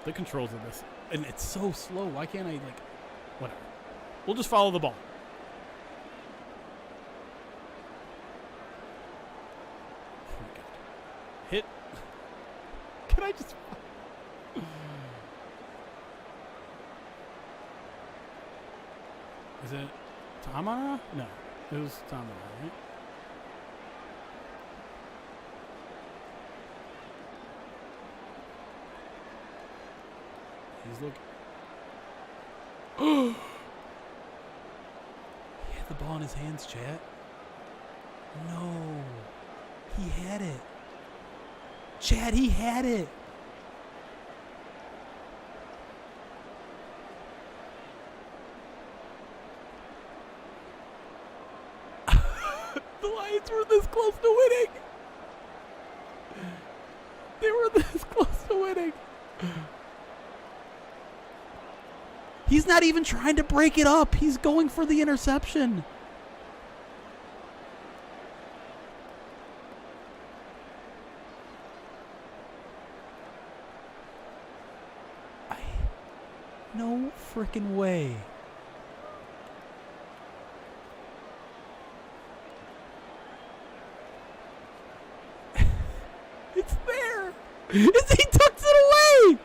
The controls of this, and it's so slow. Why can't I, like, whatever. We'll just follow the ball. Oh my God. Hit. Can I just... Is it Tamara? No. It was Tamara, right? He's looking. He had the ball in his hands, chat. No. He had it. Chad, he had it. The Lions were this close to winning. They were this close to winning. He's not even trying to break it up. He's going for the interception. No freaking way. It's there. He tucks it away.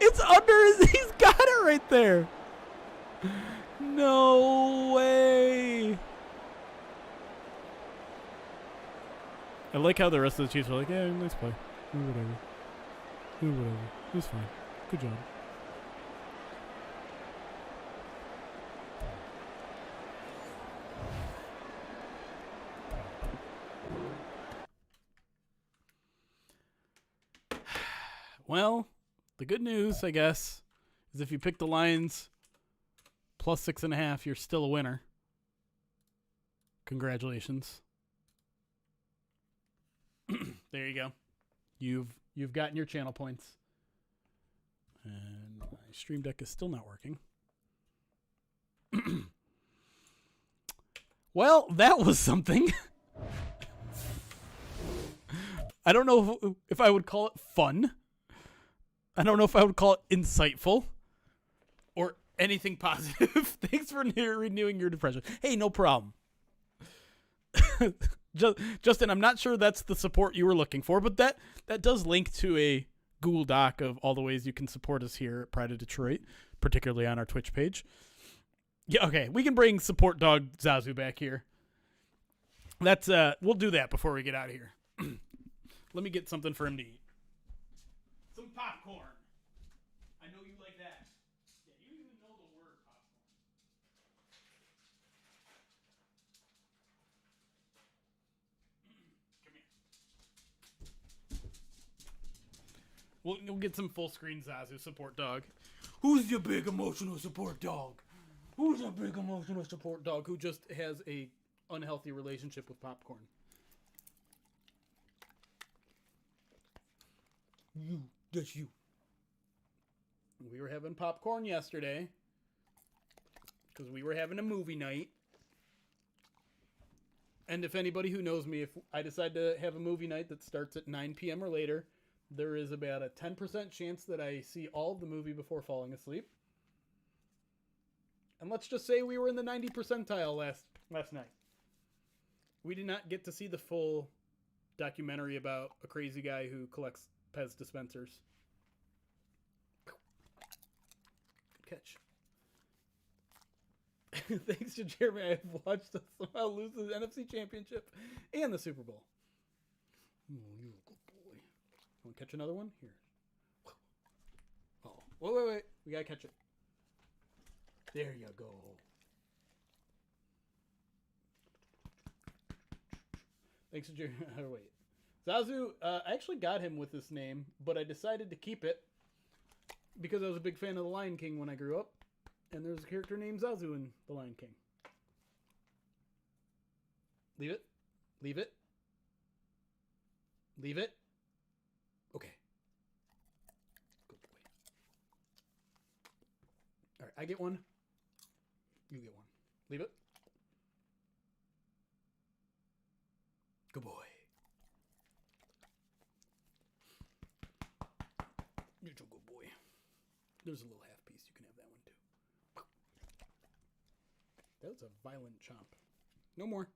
It's under his... He's got it right there. No way. I like how the rest of the Chiefs are like, yeah, nice play. Whatever. It was fine. Good job. Well, the good news, I guess, is if you pick the Lions plus 6.5, you're still a winner. Congratulations. There you go. You've gotten your channel points. And my Stream Deck is still not working. Well, that was something. I don't know if I would call it fun. I don't know if I would call it insightful or anything positive. Thanks for renewing your depression. Hey, no problem. Justin, I'm not sure that's the support you were looking for, but that does link to a Google Doc of all the ways you can support us here at Pride of Detroit, particularly on our Twitch page. Yeah, okay, we can bring support dog Zazu back here. That's we'll do that before we get out of here. Let me get something for him to eat. Some popcorn. I know you like that. Yeah, you even know the word popcorn. Come here. We'll get some full screen Zazu support dog. Who's your big emotional support dog? Who's a big emotional support dog who just has a unhealthy relationship with popcorn? You. That's you. We were having popcorn yesterday because we were having a movie night. And if anybody who knows me, if I decide to have a movie night that starts at 9 p.m. or later, there is about a 10% chance that I see all of the movie before falling asleep. And let's just say we were in the 90 percentile last night. We did not get to see the full documentary about a crazy guy who collects Pez dispensers. Good catch. Thanks to Jeremy, I've watched us somehow lose the NFC Championship and the Super Bowl. Oh, you're a good boy. Want to catch another one? Here. Oh, wait. We gotta catch it. There you go. Thanks to Jeremy. Wait. Zazu, I actually got him with this name, but I decided to keep it because I was a big fan of The Lion King when I grew up, and there's a character named Zazu in The Lion King. Leave it. Leave it. Leave it. Okay. Good boy. All right, I get one. You get one. Leave it. Good boy. You're a good boy. There's a little half piece. You can have that one too. That was a violent chomp. No more.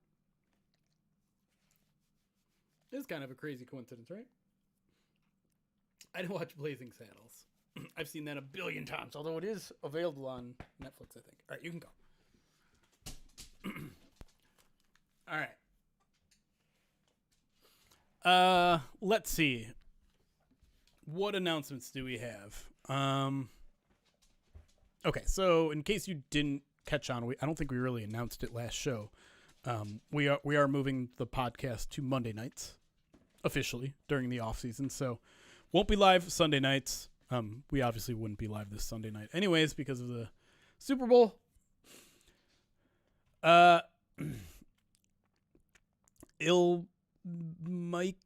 This is kind of a crazy coincidence, right? I didn't watch Blazing Saddles. I've seen that a billion times, although it is available on Netflix, I think. All right, you can go. All right. Let's see. What announcements do we have? Okay, so in case you didn't catch on, I don't think we really announced it last show. We are moving the podcast to Monday nights officially during the off season, so won't be live Sunday nights. We obviously wouldn't be live this Sunday night anyways because of the Super Bowl. Mike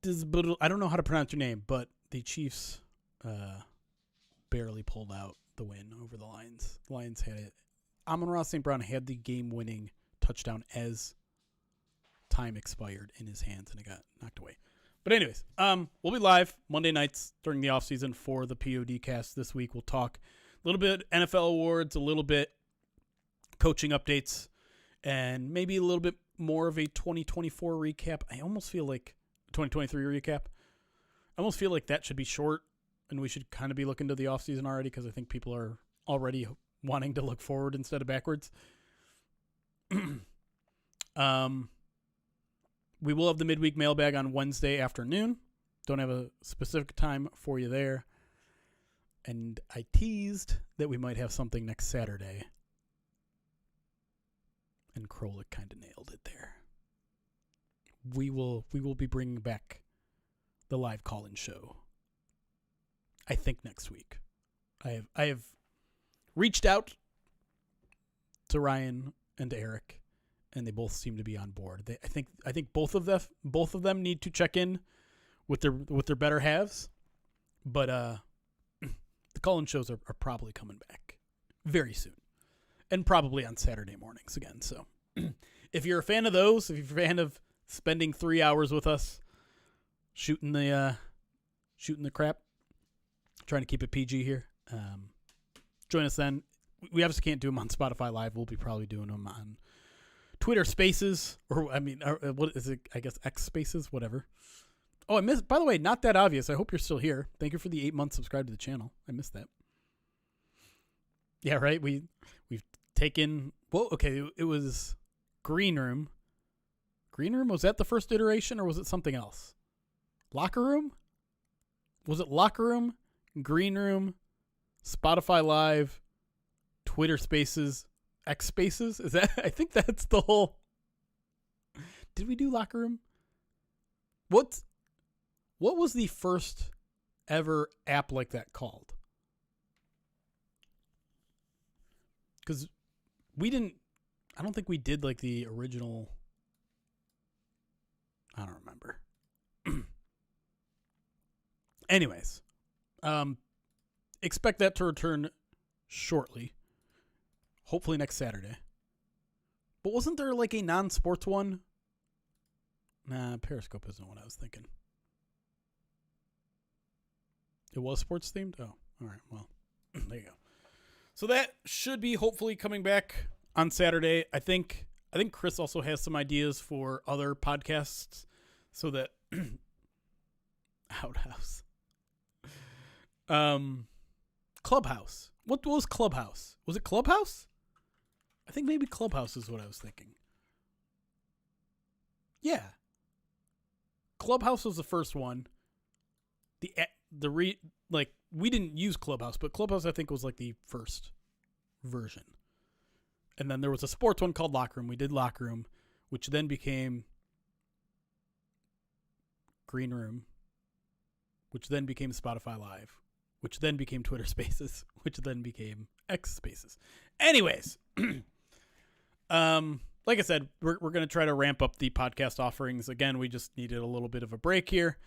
I don't know how to pronounce your name, but the Chiefs barely pulled out the win over the Lions. The Lions had it. Amon-Ra St. Brown had the game-winning touchdown as time expired in his hands, and it got knocked away. But anyways, we'll be live Monday nights during the offseason for the POD cast this week. We'll talk a little bit NFL awards, a little bit coaching updates, and maybe a little bit more of a 2024 recap. I almost feel like 2023 recap. I almost feel like that should be short, and we should kind of be looking to the offseason already because I think people are already wanting to look forward instead of backwards. We will have the midweek mailbag on Wednesday afternoon. Don't have a specific time for you there. And I teased that we might have something next Saturday. And Krolik kind of nailed it there. We will be bringing back the live call-in show. I think next week. I have reached out to Ryan and to Eric, and they both seem to be on board. I think both of them need to check in with their better halves, but the call-in shows are probably coming back very soon, and probably on Saturday mornings again. So, if you're a fan of those, if you're a fan of spending 3 hours with us shooting the crap. Trying to keep it PG here. Join us then. We obviously can't do them on Spotify Live. We'll be probably doing them on Twitter Spaces, or what is it? I guess X Spaces, whatever. Oh, I missed. By the way, not that obvious. I hope you're still here. Thank you for the 8 months subscribed to the channel. I missed that. Yeah, right. We've taken. Well, okay. It was Green Room. Green Room, was that the first iteration, or was it something else? Locker Room? Was it Locker Room? Green Room? Spotify Live? Twitter Spaces? X Spaces? Is that? I think that's the whole. Did we do Locker Room? What was the first ever app like that called? Because we didn't. I don't think we did like the original. I don't remember. Anyways, expect that to return shortly. Hopefully next Saturday. But wasn't there like a non-sports one? Nah, Periscope isn't what I was thinking. It was sports themed? Oh, all right. Well, there you go. So that should be hopefully coming back on Saturday. I think Chris also has some ideas for other podcasts so that Outhouse. Clubhouse. What was Clubhouse? Was it Clubhouse? I think maybe Clubhouse is what I was thinking. Yeah. Clubhouse was the first one. We didn't use Clubhouse, but Clubhouse I think was like the first version. And then there was a sports one called Locker Room. We did Locker Room, which then became Green Room, which then became Spotify Live, which then became Twitter Spaces, which then became X Spaces. Anyways, like I said, we're going to try to ramp up the podcast offerings. Again, we just needed a little bit of a break here.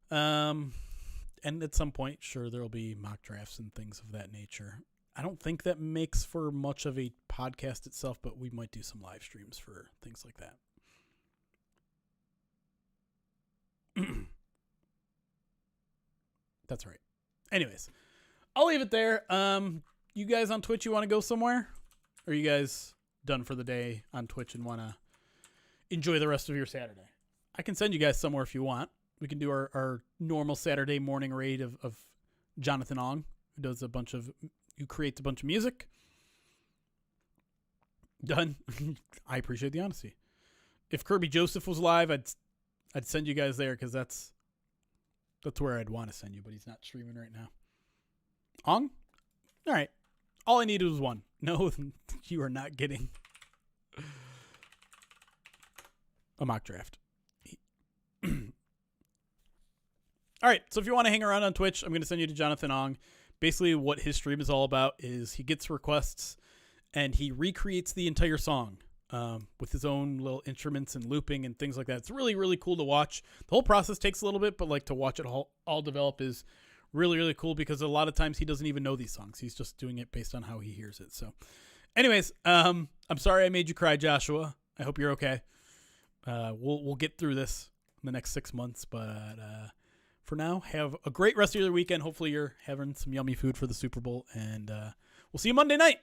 And at some point, sure, there'll be mock drafts and things of that nature. I don't think that makes for much of a podcast itself, but we might do some live streams for things like that. That's right. Anyways, I'll leave it there. You guys on Twitch, you want to go somewhere? Or are you guys done for the day on Twitch and want to enjoy the rest of your Saturday? I can send you guys somewhere if you want. We can do our normal Saturday morning raid of Jonathan Ong, who creates a bunch of music. Done. I appreciate the honesty. If Kirby Joseph was live, I'd send you guys there because that's where I'd want to send you, but he's not streaming right now. Ong? All right. All I needed was one. No, you are not getting a mock draft. All right, so if you want to hang around on Twitch, I'm going to send you to Jonathan Ong. Basically, what his stream is all about is he gets requests and he recreates the entire song with his own little instruments and looping and things like that. It's really, really cool to watch. The whole process takes a little bit, but like to watch it all develop is really, really cool because a lot of times he doesn't even know these songs. He's just doing it based on how he hears it. So anyways, I'm sorry I made you cry, Joshua. I hope you're okay. We'll get through this in the next 6 months, but for now, have a great rest of your weekend. Hopefully you're having some yummy food for the Super Bowl, and we'll see you Monday night.